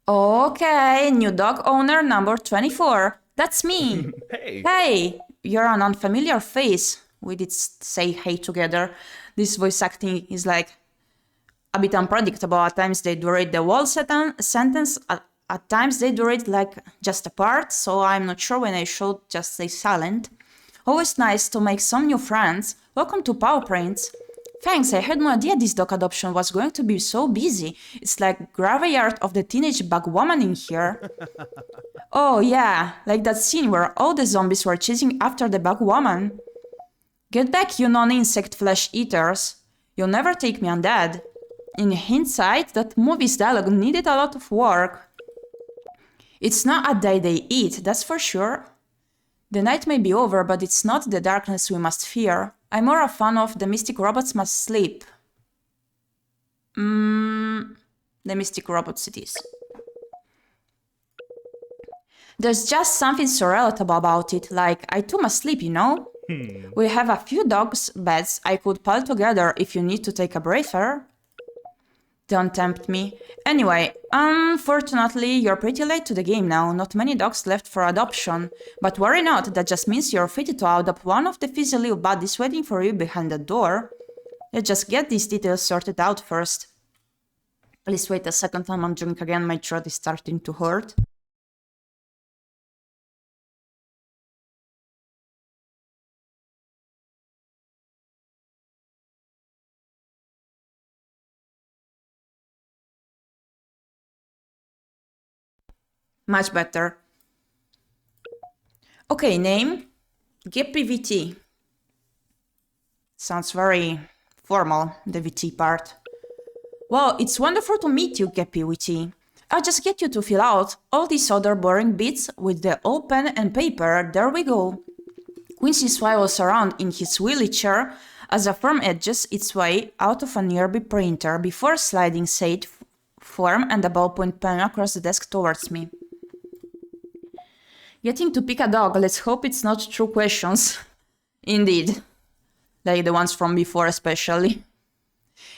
Okay, new dog owner number 24. That's me. Hey. Hey, you're an unfamiliar face. We did say hey together. This voice acting is like a bit unpredictable. At times they do read the whole sentence, at times they do read like just a part, so I'm not sure when I should just stay silent. Always nice to make some new friends. Welcome to Paw Prints. Thanks, I had no idea this dog adoption was going to be so busy. It's like graveyard of the teenage bug woman in here. Oh yeah, like that scene where all the zombies were chasing after the bug woman. Get back, you non-insect flesh eaters. You'll never take me undead. In hindsight, that movie's dialogue needed a lot of work. It's not a day they eat, that's for sure. The night may be over, but it's not the darkness we must fear. I'm more a fan of The Mystic Robots Must Sleep. The Mystic Robots it is. There's just something so relatable about it, like I too must sleep, you know? We have a few dogs' beds I could pile together if you need to take a breather. Don't tempt me. Anyway, unfortunately, you're pretty late to the game now. Not many dogs left for adoption. But worry not, that just means you're fated to adopt one of the fizzy little buddies waiting for you behind the door. Let's just get these details sorted out first. Please wait a second, I'm drink again, my throat is starting to hurt. Much better. Okay, name? Gyepi VT. Sounds very formal, the VT part. Well, it's wonderful to meet you, Gyepi VT. I'll just get you to fill out all these other boring bits with the old pen and paper. There we go. Quincy swivels around in his wheelchair as a form edges its way out of a nearby printer before sliding said form and a ballpoint pen across the desk towards me. Getting to pick a dog, let's hope it's not true questions. Indeed. Like the ones from before especially.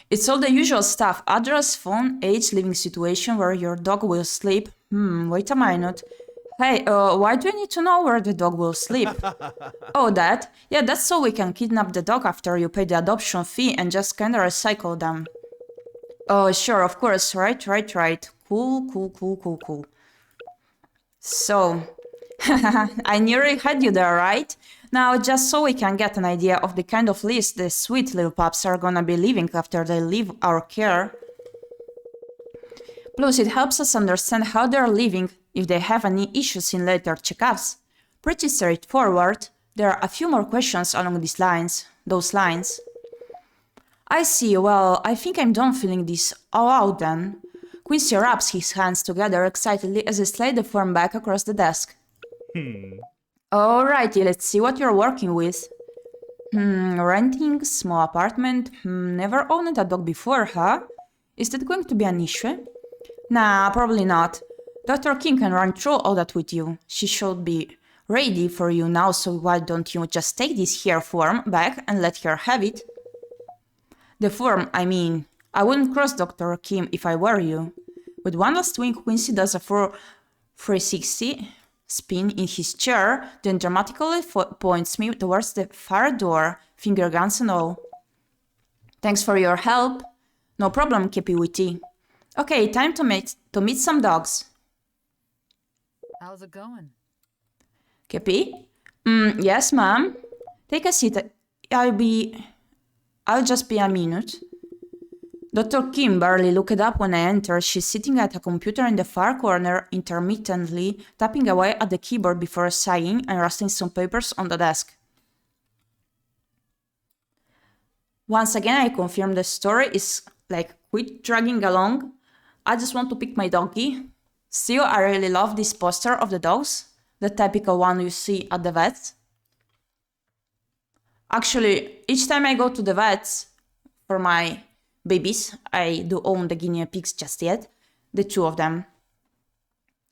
It's all the usual stuff. Address, phone, age, living situation, where your dog will sleep. Wait a minute. Hey, why do I need to know where the dog will sleep? Oh, that? Yeah, that's so we can kidnap the dog after you pay the adoption fee and just kinda recycle them. Oh, sure, of course. Right. Cool. So... I nearly had you there, right? Now, just so we can get an idea of the kind of list the sweet little pups are gonna be living after they leave our care. Plus, it helps us understand how they're living if they have any issues in later checkups. Pretty straightforward. There are a few more questions along those lines. I see, well, I think I'm done filling this all out then. Quincy rubs his hands together excitedly as I slide the form back across the desk. Alrighty, let's see what you're working with. Renting, small apartment, never owned a dog before, huh? Is that going to be an issue? Nah, probably not. Dr. King can run through all that with you. She should be ready for you now, so why don't you just take this here form back and let her have it? The form, I mean. I wouldn't cross Dr. Kim if I were you. With one last wink, Quincy does a 360 spin in his chair, then dramatically points me towards the far door, finger guns and all. Thanks for your help. No problem, Gyepi VT. Okay, time to meet some dogs. How's it going? Gyepi? Yes, ma'am. Take a seat. I'll just be a minute. Dr. Kim barely looked up when I entered. She's sitting at a computer in the far corner, intermittently tapping away at the keyboard before sighing and rusting some papers on the desk. Once again, I confirm the story is like, quit dragging along. I just want to pick my doggy. Still, I really love this poster of the dogs, the typical one you see at the vets. Actually, each time I go to the vets for my babies, I do own the guinea pigs just yet, the two of them.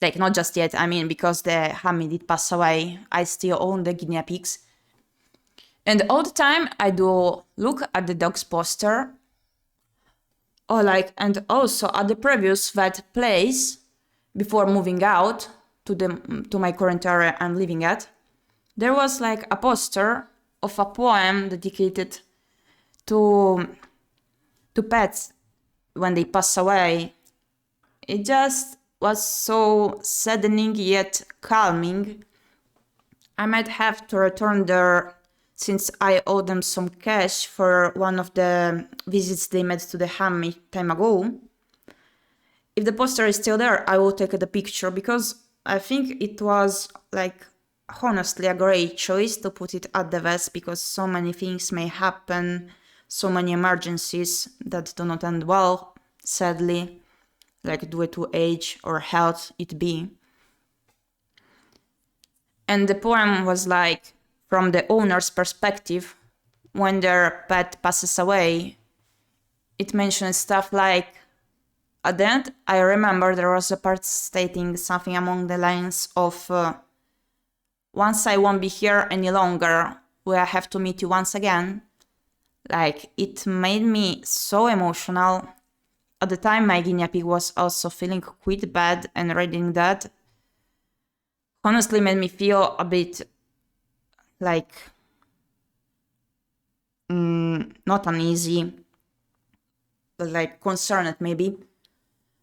Like, not just yet, I mean, because the Hammy did pass away, I still own the guinea pigs. And all the time I do look at the dog's poster, and also at the previous vet place before moving out, to my current area I'm living at, there was like a poster of a poem dedicated to pets when they pass away. It just was so saddening yet calming. I might have to return there since I owe them some cash for one of the visits they made to the hammy time ago. If the poster is still there, I will take the picture because I think it was like honestly a great choice to put it at the vest because so many things may happen, so many emergencies that do not end well, sadly, like due to age or health it be. And the poem was like from the owner's perspective when their pet passes away. It mentions stuff like, at the end, I remember there was a part stating something along the lines of, once I won't be here any longer, will I have to meet you once again? Like, it made me so emotional. At the time, my guinea pig was also feeling quite bad, and reading that honestly made me feel a bit like not uneasy, but like concerned maybe.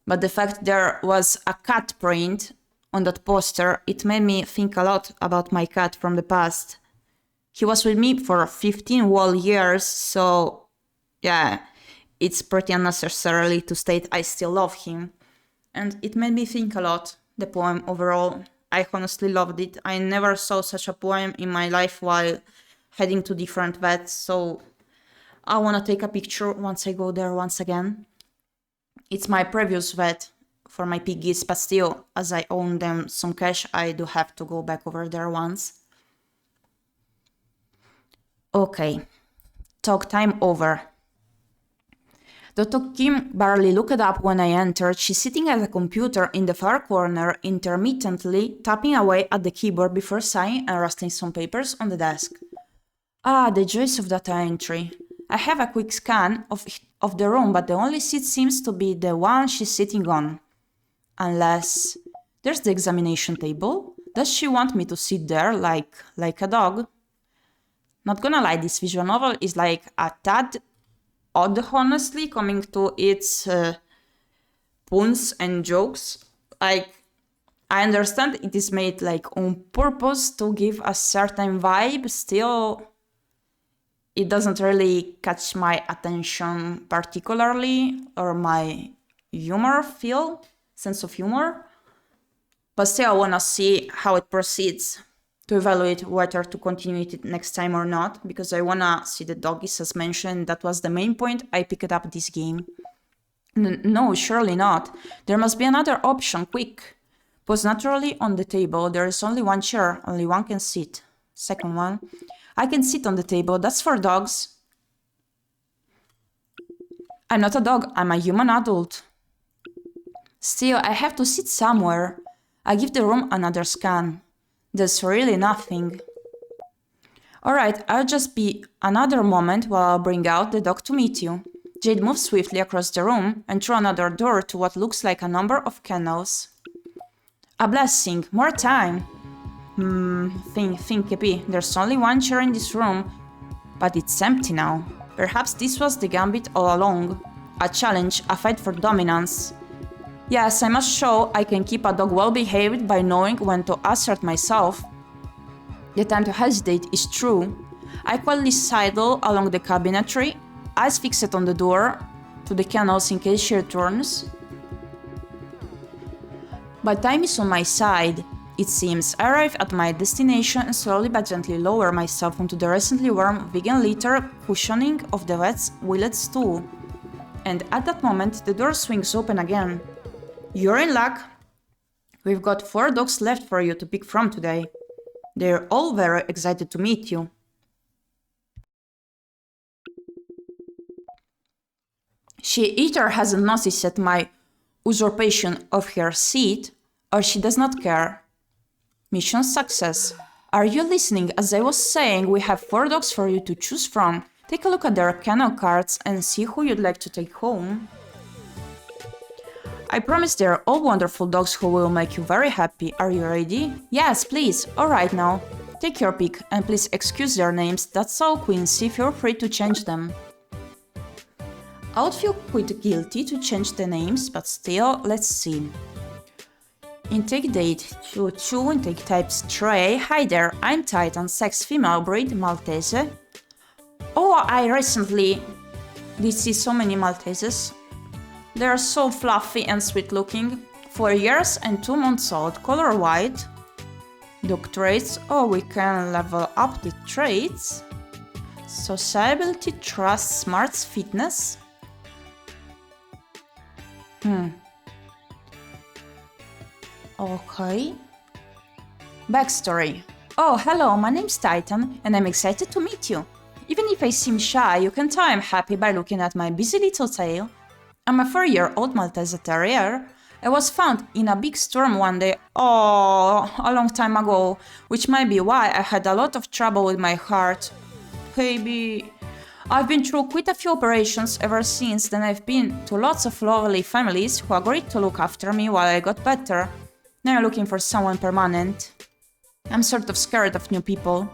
But the fact there was a cat print on that poster, it made me think a lot about my cat from the past. He was with me for 15 whole years, so yeah, it's pretty unnecessarily to state I still love him. And it made me think a lot, the poem overall. I honestly loved it. I never saw such a poem in my life while heading to different vets, so I wanna take a picture once I go there once again. It's my previous vet for my piggies, but still, as I own them some cash, I do have to go back over there once. Okay, talk time over. Dr. Kim barely looked up when I entered. She's sitting at a computer in the far corner, intermittently tapping away at the keyboard before sighing and rustling some papers on the desk. Ah, the joys of data entry. I have a quick scan of the room, but the only seat seems to be the one she's sitting on. Unless... there's the examination table. Does she want me to sit there like a dog? Not gonna lie, this visual novel is like a tad odd, honestly, coming to its puns and jokes. Like, I understand it is made like on purpose to give a certain vibe, still it doesn't really catch my attention particularly, or my sense of humor. But still I wanna see how it proceeds to evaluate whether to continue it next time or not, because I wanna see the doggies as mentioned. That was the main point I picked up this game. No, surely not. There must be another option, quick. Pose naturally on the table. There is only one chair, only one can sit. Second one. I can sit on the table, that's for dogs. I'm not a dog, I'm a human adult. Still, I have to sit somewhere. I give the room another scan. There's really nothing. Alright, I'll just be another moment while I'll bring out the dog to meet you. Jade moves swiftly across the room and through another door to what looks like a number of kennels. A blessing, more time. Think, Gyepi. There's only one chair in this room, but it's empty now. Perhaps this was the gambit all along. A challenge, a fight for dominance. Yes, I must show I can keep a dog well behaved by knowing when to assert myself. The time to hesitate is true. I quietly sidle along the cabinetry, eyes fixed on the door, to the kennels in case she returns. But time is on my side. It seems. I arrive at my destination and slowly but gently lower myself onto the recently warm vegan litter cushioning of the vet's wheeled stool. And at that moment, the door swings open again. You're in luck. We've got 4 dogs left for you to pick from today. They're all very excited to meet you. She either hasn't noticed at my usurpation of her seat, or she does not care. Mission success. Are you listening? As I was saying, we have 4 dogs for you to choose from. Take a look at their kennel cards and see who you'd like to take home. I promise they're all wonderful dogs who will make you very happy. Are you ready? Yes, please. Alright now. Take your pick and please excuse their names. That's all, Quincy. Feel free to change them. I would feel quite guilty to change the names, but still, let's see. Intake date 22, intake types Trey. Hi there, I'm Titan, sex female, breed Maltese. Oh, I recently did see so many Malteses. They're so fluffy and sweet looking. 4 years and 2 months old, color white. Dog traits, oh, we can level up the traits. Sociability, trust, smarts, fitness. Okay. Backstory. Oh, hello, my name's Titan, and I'm excited to meet you. Even if I seem shy, you can tell I'm happy by looking at my busy little tail. I'm a 4-year-old Maltese Terrier. I was found in a big storm one day, a long time ago, which might be why I had a lot of trouble with my heart. Baby. I've been through quite a few operations ever since, then I've been to lots of lovely families who agreed to look after me while I got better. Now I'm looking for someone permanent. I'm sort of scared of new people.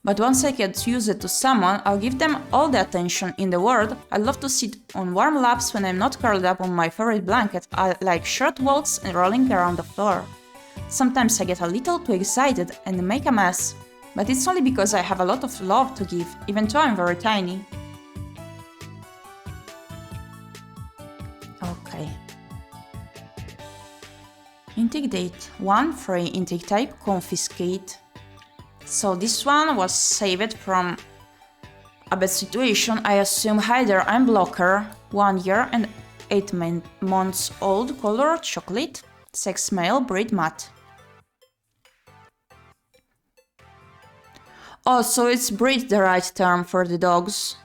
But once I get used to someone, I'll give them all the attention in the world. I love to sit on warm laps when I'm not curled up on my favorite blanket. I like short walks and rolling around the floor. Sometimes I get a little too excited and make a mess. But it's only because I have a lot of love to give, even though I'm very tiny. Okay. Intake date 1, free intake type, confiscate. So this one was saved from a bad situation, I assume. Hi there, I'm Blocker, 1 year and 8 months old, color chocolate, sex male, breed Matt. Oh, so it's breed the right term for the dogs.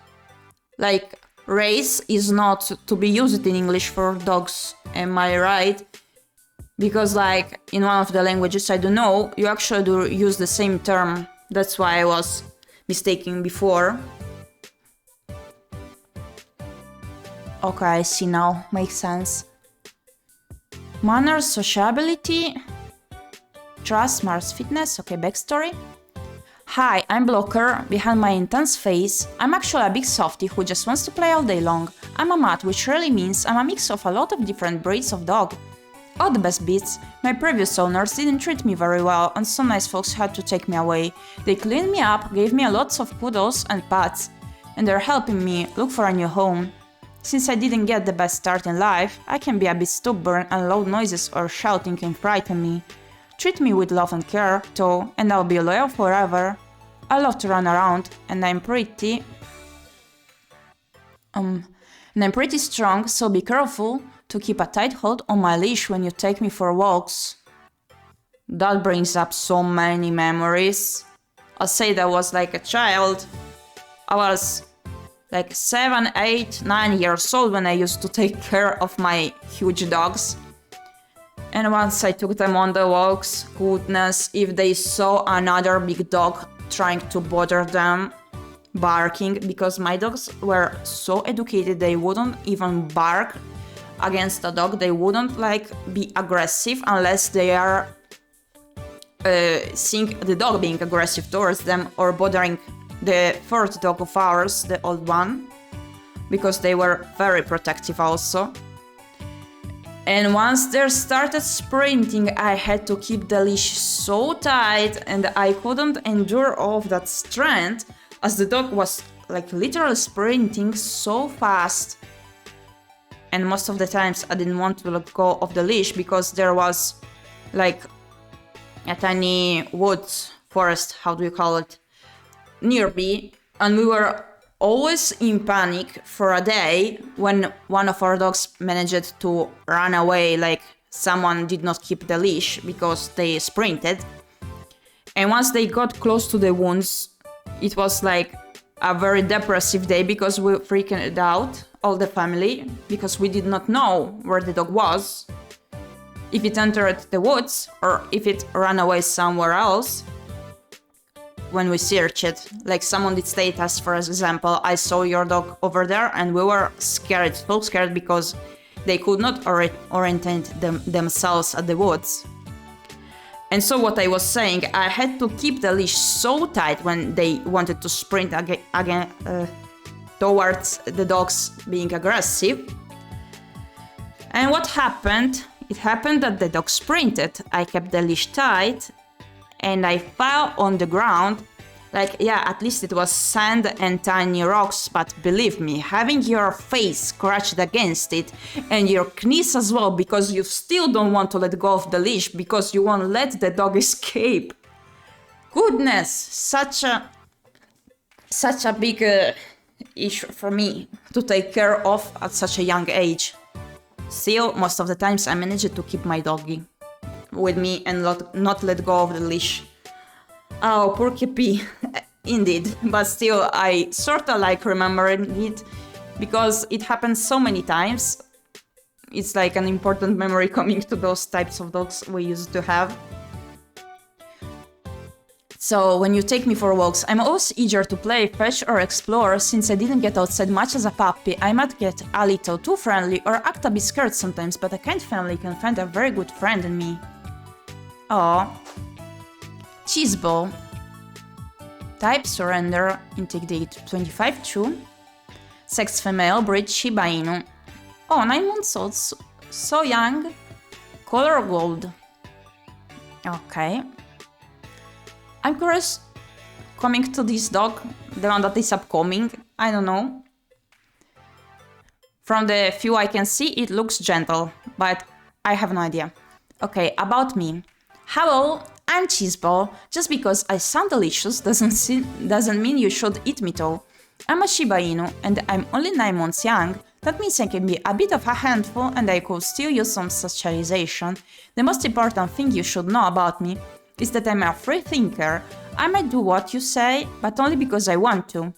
Like, race is not to be used in English for dogs, am I right? Because like, in one of the languages I don't know, you actually do use the same term. That's why I was mistaken before. Okay, I see now, makes sense. Manners, sociability, trust, smarts, fitness, okay, backstory. Hi, I'm Blocker. Behind my intense face, I'm actually a big softie who just wants to play all day long. I'm a mutt, which really means I'm a mix of a lot of different breeds of dog. All the best bits. My previous owners didn't treat me very well, and some nice folks had to take me away. They cleaned me up, gave me lots of kudos and pats, and they're helping me look for a new home. Since I didn't get the best start in life, I can be a bit stubborn and loud noises or shouting can frighten me. Treat me with love and care, though, and I'll be loyal forever. I love to run around, and I'm pretty strong, so be careful to keep a tight hold on my leash when you take me for walks. That brings up so many memories. I'll say that I was like a child. I was like 7, 8, 9 years old when I used to take care of my huge dogs. And once I took them on the walks, goodness, if they saw another big dog trying to bother them, barking, because my dogs were so educated they wouldn't even bark against a dog, they wouldn't like be aggressive unless they are seeing the dog being aggressive towards them or bothering the third dog of ours, the old one, because they were very protective also. And once they started sprinting, I had to keep the leash so tight and I couldn't endure all of that strength as the dog was like literally sprinting so fast. And most of the times I didn't want to let go of the leash because there was like a tiny woods forest, how do you call it, nearby, and we were always in panic for a day when one of our dogs managed to run away, like someone did not keep the leash because they sprinted. And once they got close to the wounds, it was like a very depressive day because we freaked out, all the family, because we did not know where the dog was, if it entered the woods or if it ran away somewhere else. when we search it. Like someone did state us, for example, I saw your dog over there, and we were scared, so scared because they could not orientate themselves at the woods. And so what I was saying, I had to keep the leash so tight when they wanted to sprint again towards the dogs being aggressive. And what happened? It happened that the dog sprinted. I kept the leash tight and I fell on the ground. Like, yeah, at least it was sand and tiny rocks, but believe me, having your face scratched against it and your knees as well, because you still don't want to let go of the leash because you won't let the dog escape. Goodness, such a big issue for me to take care of at such a young age. Still, most of the times I managed to keep my doggy with me and not let go of the leash. Oh, poor Gyepi. Indeed, but still I sorta like remembering it because it happens so many times. It's like an important memory coming to those types of dogs we used to have. So when you take me for walks, I'm always eager to play, fetch or explore. Since I didn't get outside much as a puppy, I might get a little too friendly or act a bit scared sometimes, but a kind family can find a very good friend in me. Oh. Cheeseball. Type surrender, intake date 25/2. Sex female, breed Shiba Inu. Oh, 9 months old, so young. Color gold. Okay. I'm curious, coming to this dog, the one that is upcoming, I don't know. From the few I can see, it looks gentle, but I have no idea. Okay, about me. Hello, I'm Cheeseball. Just because I sound delicious doesn't mean you should eat me though. I'm a Shiba Inu and I'm only 9 months young. That means I can be a bit of a handful and I could still use some socialization. The most important thing you should know about me is that I'm a free thinker. I might do what you say, but only because I want to.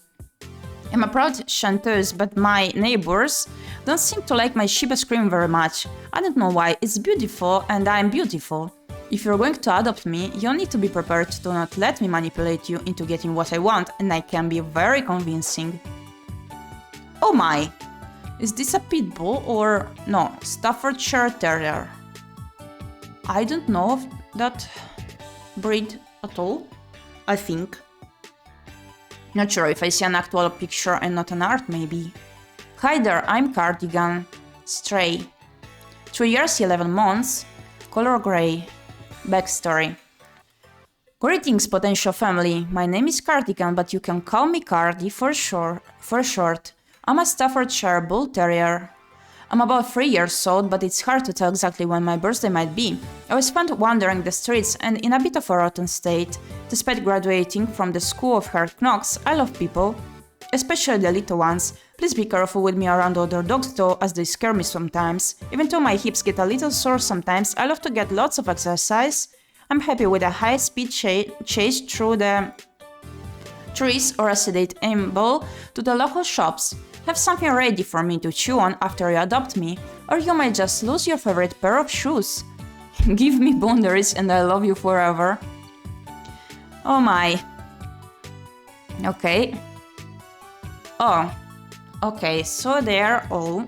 I'm a proud chanteuse, but my neighbors don't seem to like my Shiba scream very much. I don't know why, it's beautiful and I'm beautiful. If you're going to adopt me, you'll need to be prepared to not let me manipulate you into getting what I want, and I can be very convincing. Oh my! Is this a pit bull or... no, Staffordshire Terrier? I don't know of that breed at all, I think. Not sure if I see an actual picture and not an art, maybe. Hi there, I'm Cardigan. Stray. 3 years, 11 months. Color grey. Backstory. Greetings, potential family. My name is Cardigan, but you can call me Cardi for short. I'm a Staffordshire Bull Terrier. I'm about 3 years old, but it's hard to tell exactly when my birthday might be. I was found wandering the streets and in a bit of a rotten state. Despite graduating from the School of Hard Knocks, I love people, especially the little ones. Please be careful with me around other dogs though, as they scare me sometimes. Even though my hips get a little sore sometimes, I love to get lots of exercise. I'm happy with a high-speed chase through the trees or a sedate amble to the local shops. Have something ready for me to chew on after you adopt me, or you might just lose your favorite pair of shoes. Give me boundaries and I love you forever. Oh my. Okay. Oh. Okay, so they're all.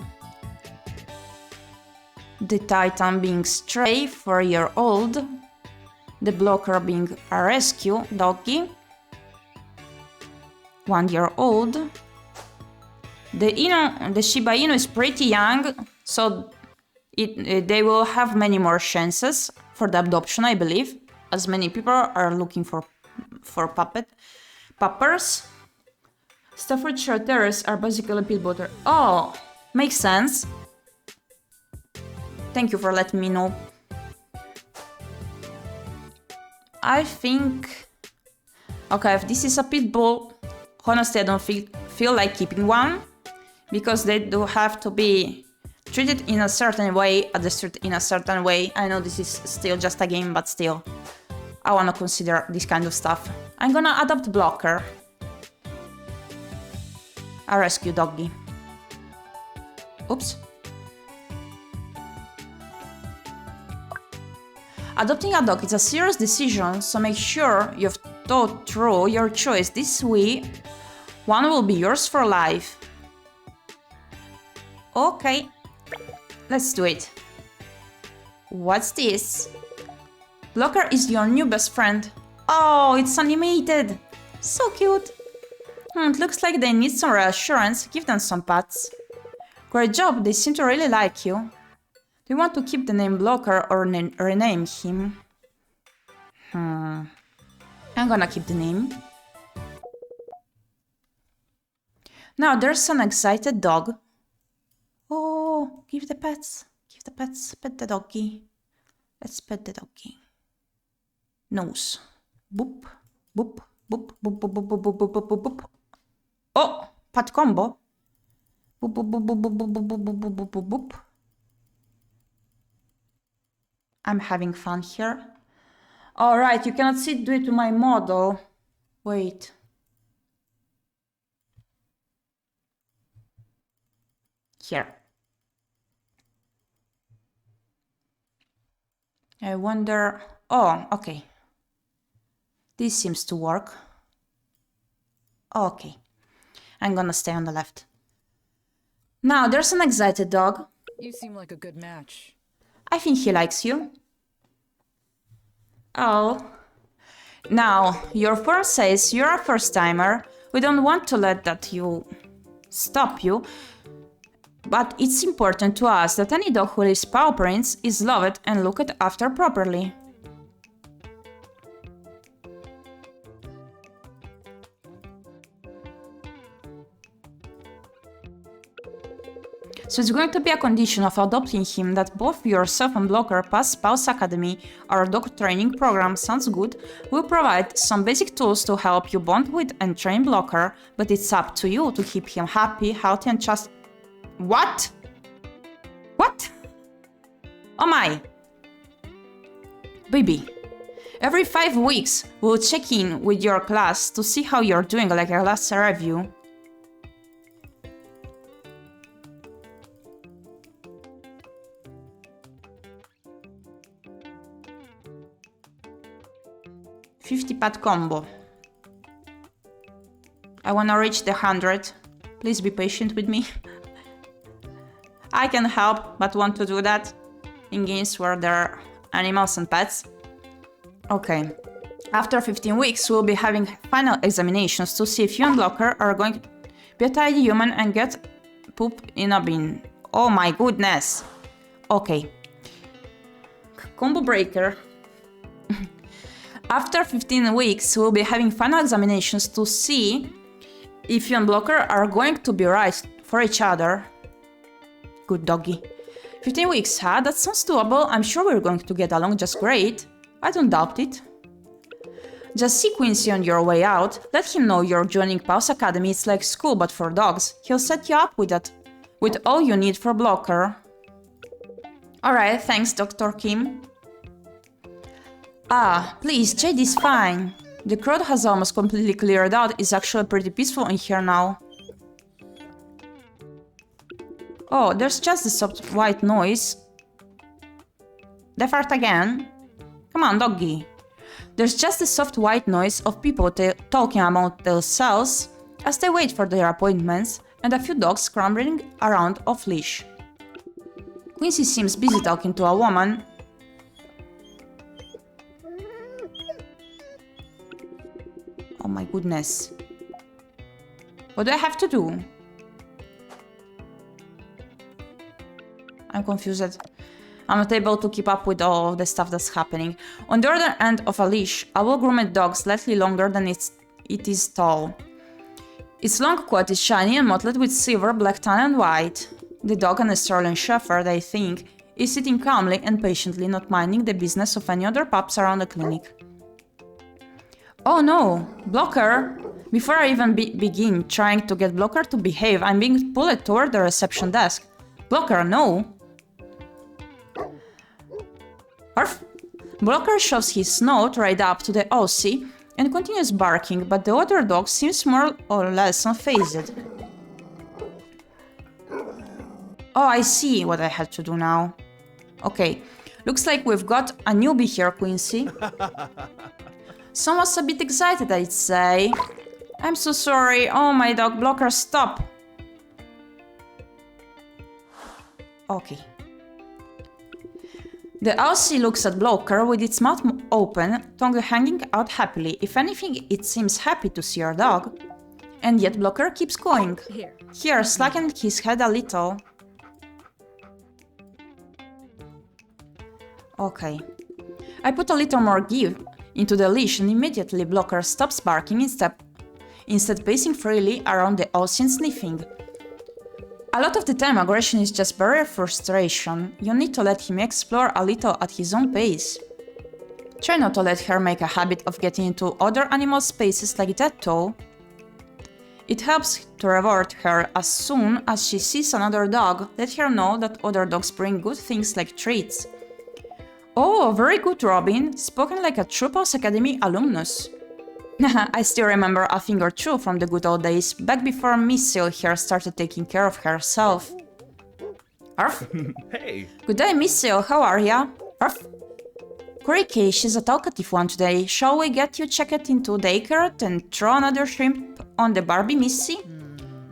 The Titan being Stray, 4-year-old. The Blocker being a rescue doggy. 1-year-old. The Shiba Inu is pretty young, so they will have many more chances for the adoption, I believe, as many people are looking for puppers. Staffordshire Terriers are basically pit bull. Oh, makes sense. Thank you for letting me know. I think... okay, if this is a pit bull, honestly I don't feel like keeping one, because they do have to be treated in a certain way at the street in a certain way. I know this is still just a game, but still, I wanna consider this kind of stuff. I'm gonna adopt Blocker. A rescue doggy. Oops. Adopting a dog is a serious decision, so make sure you've thought through your choice this way, one will be yours for life. Okay, let's do it. What's this? Blocker is your new best friend. Oh, it's animated. So cute. It looks like they need some reassurance. Give them some pats. Great job, they seem to really like you. Do you want to keep the name Blocker or rename him? I'm gonna keep the name. Now there's an excited dog. Oh, give the pets. Give the pets. Pet the doggy. Let's pet the doggy. Nose. Boop. Boop. Boop. Boop. Boop. Boop. Boop. Boop. Boop. Boop. Boop. Oh, pat combo. Boop. Boop. Boop. Boop. Boop. Boop. Boop. Boop. Boop. Boop. Boop. Boop. I'm having fun here. Alright, you cannot see it due to my model. Wait. Here. I wonder... Oh, okay. This seems to work. Okay. I'm gonna stay on the left. Now, there's an excited dog. You seem like a good match. I think he likes you. Oh. Now, your form says you're a first-timer. We don't want to let that stop you. But it's important to us that any dog who leaves paw prints is loved and looked after properly. So it's going to be a condition of adopting him that both yourself and Blocker pass Paws Academy, our dog training program. Sounds good. We'll provide some basic tools to help you bond with and train Blocker, but it's up to you to keep him happy, healthy and just... What? What? Oh my! Baby, every 5 weeks we'll check in with your class to see how you're doing, like a class review. $50 combo. I wanna reach the 100. Please be patient with me. I can help, but want to do that in games where there are animals and pets. Okay. After 15 weeks, we'll be having final examinations to see if you and Blocker are going to be a tidy human and get poop in a bin. Oh my goodness. Okay. Combo breaker. After 15 weeks, we'll be having final examinations to see if you and Blocker are going to be right for each other. Good doggy. 15 weeks, huh? That sounds doable. I'm sure we're going to get along just great. I don't doubt it. Just see Quincy on your way out. Let him know you're joining Paws Academy. It's like school, but for dogs. He'll set you up with that. With all you need for Blocker. Alright, thanks, Dr. Kim. Ah, please, Jade is fine. The crowd has almost completely cleared out. It's actually pretty peaceful in here now. Oh, there's just the soft white noise. The fart again. Come on, doggy. There's just the soft white noise of people talking about themselves as they wait for their appointments, and a few dogs scrambling around off leash. Quincy seems busy talking to a woman. Oh my goodness. What do I have to do? I'm confused. I'm not able to keep up with all of the stuff that's happening. On the other end of a leash, a well-groomed dog slightly longer than it is tall. Its long coat is shiny and mottled with silver, black tan and white. The dog, an Australian Shepherd, I think, is sitting calmly and patiently, not minding the business of any other pups around the clinic. Oh no! Blocker! Before I even begin trying to get Blocker to behave, I'm being pulled toward the reception desk. Blocker, no! Arf! Blocker shoves his snout right up to the Aussie and continues barking, but the other dog seems more or less unfazed. Oh, I see what I had to do now. Okay, looks like we've got a newbie here, Quincy. Someone's a bit excited, I'd say. I'm so sorry. Oh, my dog, Blocker, stop. Okay. The Aussie looks at Blocker with its mouth open, tongue hanging out happily. If anything, it seems happy to see your dog. And yet Blocker keeps going. Here, slackened his head a little. Okay. I put a little more give into the leash and immediately Blocker stops barking instead pacing freely around the Aussie and sniffing. A lot of the time aggression is just bare frustration. You need to let him explore a little at his own pace. Try not to let her make a habit of getting into other animal spaces like that though. It helps to reward her as soon as she sees another dog. Let her know that other dogs bring good things like treats. Oh, very good, Robin. Spoken like a true Pulse Academy alumnus. I still remember a thing or two from the good old days, back before Missil here started taking care of herself. Arf? Hey! Good day, Missil. How are ya? Arf? Crikey, she's a talkative one today. Shall we get you checked into daycare and throw another shrimp on the Barbie, Missy?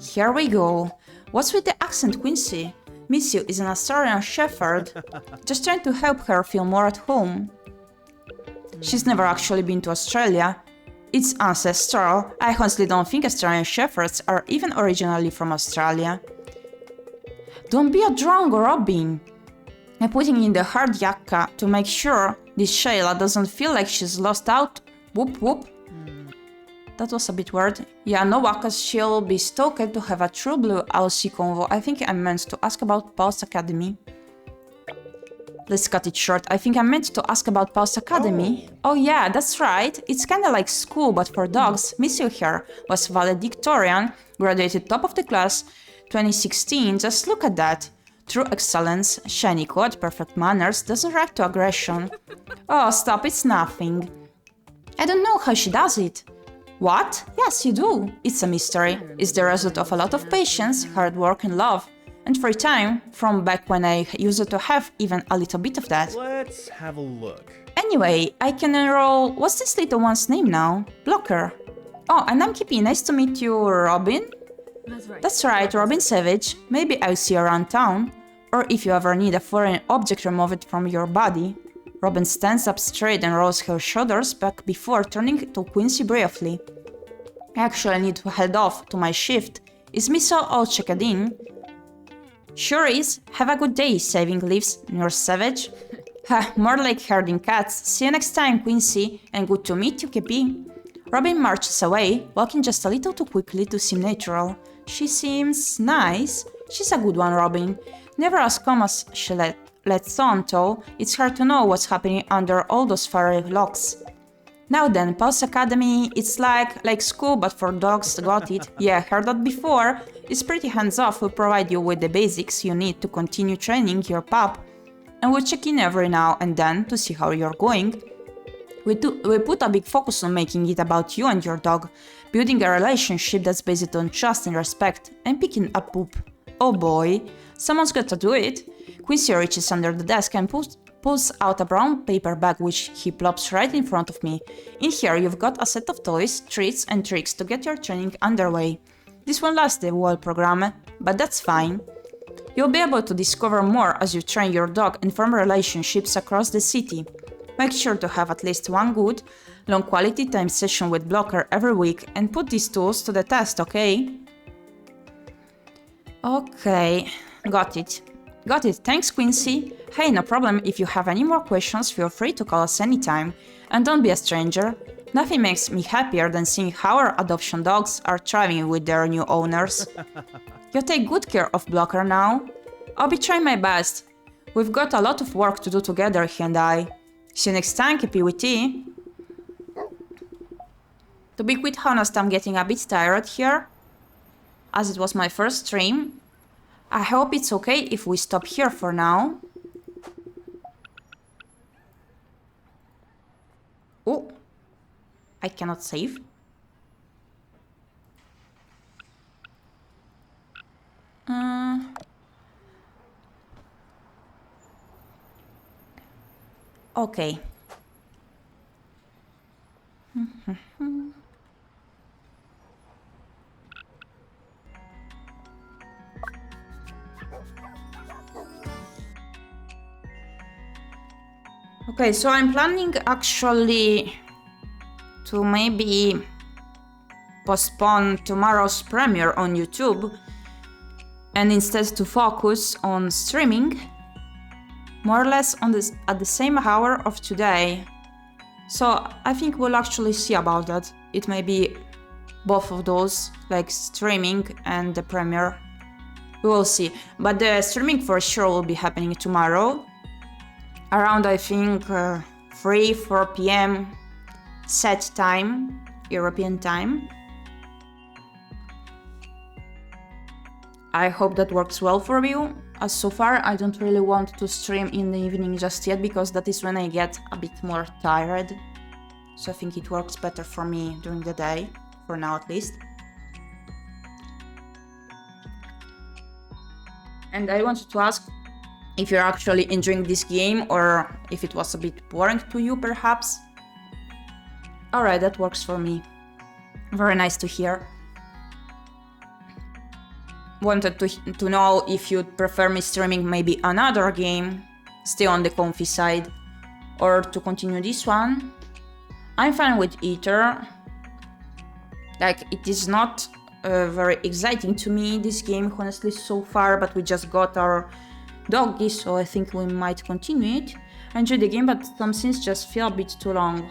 Here we go. What's with the accent, Quincy? Missy is an Australian Shepherd. Just trying to help her feel more at home. She's never actually been to Australia. It's ancestral. I honestly don't think Australian Shepherds are even originally from Australia. Don't be a drunk, Robin. I'm putting in the hard yakka to make sure this Shayla doesn't feel like she's lost out. Whoop whoop. That was a bit weird. Yeah, no wakas, she'll be stoked to have a true blue Aussie convo. I think I meant to ask about Pulse Academy. Let's cut it short. I think I meant to ask about Pulse Academy. Oh yeah, that's right. It's kinda like school, but for dogs. Missy here was valedictorian, graduated top of the class 2016. Just look at that. True excellence, shiny coat, perfect manners, doesn't react to aggression. Oh, stop, it's nothing. I don't know how she does it. What? Yes, you do. It's a mystery. It's the result of a lot of patience, hard work and love. And free time, from back when I used to have even a little bit of that. Let's have a look. Anyway, I can enroll... What's this little one's name now? Blocker. Oh, and I'm Gyepi. Nice to meet you, Robin. That's right, Robin Savage. Maybe I'll see you around town. Or if you ever need a foreign object removed from your body. Robin stands up straight and rolls her shoulders back before turning to Quincy briefly. Actually, I need to head off to my shift. Is Missile all checked in? Sure is. Have a good day, saving lives, Nurse Savage. Ha, more like herding cats. See you next time, Quincy, and good to meet you, Gyepi. Robin marches away, walking just a little too quickly to seem natural. She seems nice. She's a good one, Robin. Never as calm as she lets on, though. It's hard to know what's happening under all those fiery locks. Now then, Pulse Academy, it's like school but for dogs, got it? Yeah, heard that before. It's pretty hands-off, we'll provide you with the basics you need to continue training your pup. And we'll check in every now and then to see how you're going. We put a big focus on making it about you and your dog, building a relationship that's based on trust and respect, and picking up poop. Oh boy, someone's got to do it. Quincy reaches under the desk and pulls out a brown paper bag which he plops right in front of me. In here you've got a set of toys, treats and tricks to get your training underway. This won't last the whole program, but that's fine. You'll be able to discover more as you train your dog and form relationships across the city. Make sure to have at least one good, long quality time session with Blocker every week and put these tools to the test, okay? Okay, got it. Got it, thanks Quincy. Hey, no problem, if you have any more questions, feel free to call us anytime. And don't be a stranger. Nothing makes me happier than seeing how our adoption dogs are thriving with their new owners. You take good care of Blocker now. I'll be trying my best. We've got a lot of work to do together, he and I. See you next time, Gyepi. To be quite honest, I'm getting a bit tired here, as it was my first stream. I hope it's okay if we stop here for now. Oh, I cannot save. Okay. Okay, so I'm planning actually to maybe postpone tomorrow's premiere on YouTube and instead to focus on streaming more or less on at the same hour of today. So I think we'll actually see about that. It may be both of those, like streaming and the premiere. We will see. But the streaming for sure will be happening tomorrow. Around, I think, 4 p.m. set time, European time. I hope that works well for you. As so far, I don't really want to stream in the evening just yet, because that is when I get a bit more tired. So I think it works better for me during the day, for now at least. And I wanted to ask if you're actually enjoying this game or if it was a bit boring to you, perhaps. Alright, that works for me. Very nice to hear. Wanted to know if you'd prefer me streaming maybe another game, stay on the comfy side, or to continue this one. I'm fine with either. Like, it is not very exciting to me, this game, honestly, so far, but we just got our doggy, so I think we might continue it. I enjoy the game, but some scenes just feel a bit too long.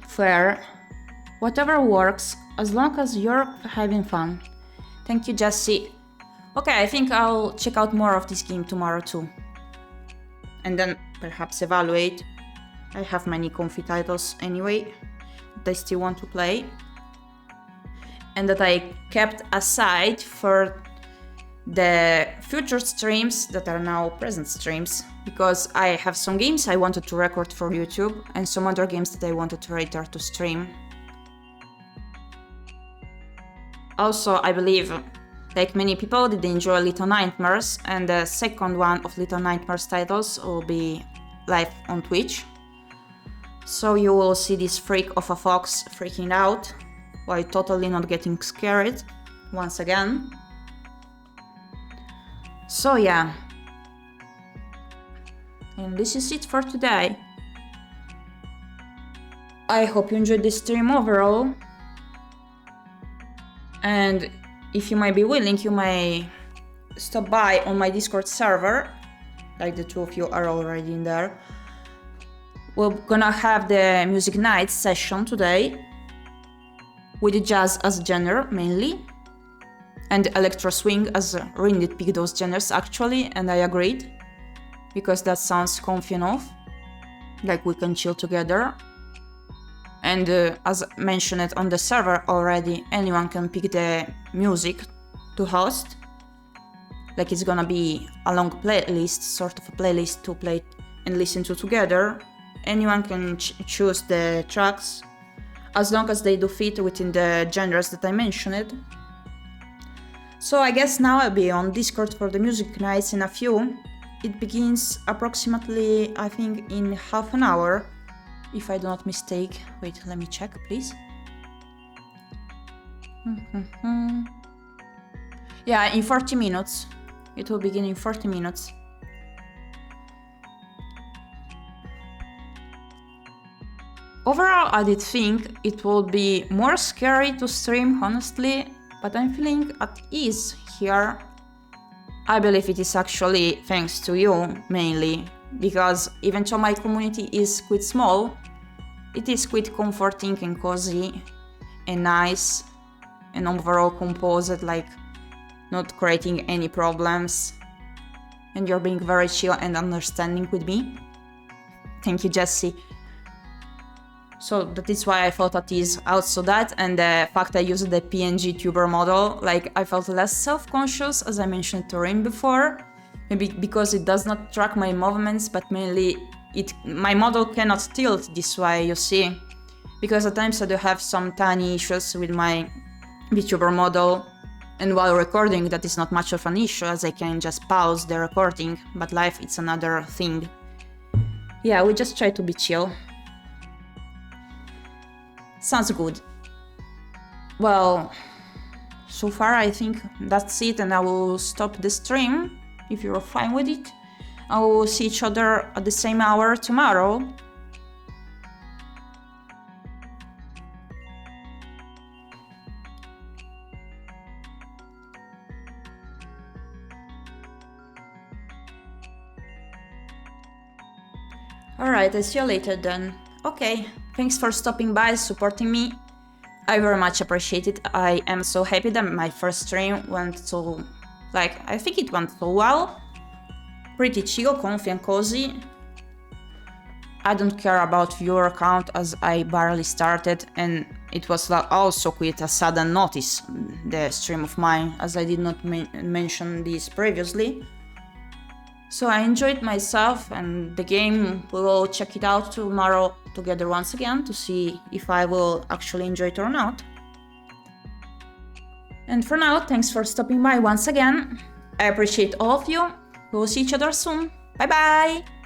Fair. Whatever works, as long as you're having fun. Thank you, Jessie. Okay, I think I'll check out more of this game tomorrow too. And then perhaps evaluate. I have many comfy titles anyway that I still want to play. And that I kept aside for the future streams that are now present streams. Because I have some games I wanted to record for YouTube and some other games that I wanted to later to stream. Also, I believe, like many people, did enjoy Little Nightmares, and the second one of Little Nightmares titles will be live on Twitch. So you will see this freak of a fox freaking out, while totally not getting scared, once again. So yeah. And this is it for today. I hope you enjoyed this stream overall. And if you might be willing, you may stop by on my Discord server, like the two of you are already in there. We're gonna have the music night session today, with jazz as genre mainly, and electro swing, as Rin did pick those genres actually, and I agreed, because that sounds comfy enough, like we can chill together. And as mentioned on the server already, anyone can pick the music to host. Like, it's gonna be a long playlist, sort of a playlist to play and listen to together. Anyone can choose the tracks, as long as they do fit within the genres that I mentioned. So I guess now I'll be on Discord for the music nights in a few. It begins approximately, I think, in half an hour. If I do not mistake. Wait, let me check, please. Yeah, in 40 minutes. It will begin in 40 minutes. Overall, I did think it would be more scary to stream, honestly, but I'm feeling at ease here. I believe it is actually thanks to you, mainly. Because even though my community is quite small, it is quite comforting and cozy and nice and overall composed, like not creating any problems, and you're being very chill and understanding with me. Thank you, Jessie. So that is why I felt at ease. Also that, and the fact I used the PNG tuber model, like I felt less self-conscious, as I mentioned to Rin before. Maybe because it does not track my movements, but mainly my model cannot tilt this way, you see. Because at times I do have some tiny issues with my VTuber model, and while recording that is not much of an issue, as I can just pause the recording, but live it's another thing. Yeah, we just try to be chill. Sounds good. Well, so far I think that's it, and I will stop the stream if you're fine with it. I will see each other at the same hour tomorrow. Alright, I see you later then. Okay, thanks for stopping by, supporting me. I very much appreciate it. I am so happy that my first stream went so... I think it went so well. Pretty chill, comfy and cozy. I don't care about viewer count as I barely started, and it was also quite a sudden notice, the stream of mine, as I did not mention this previously. So I enjoyed myself and the game. We will check it out tomorrow together once again to see if I will actually enjoy it or not. And for now, thanks for stopping by once again. I appreciate all of you. We will see each other soon. Bye bye!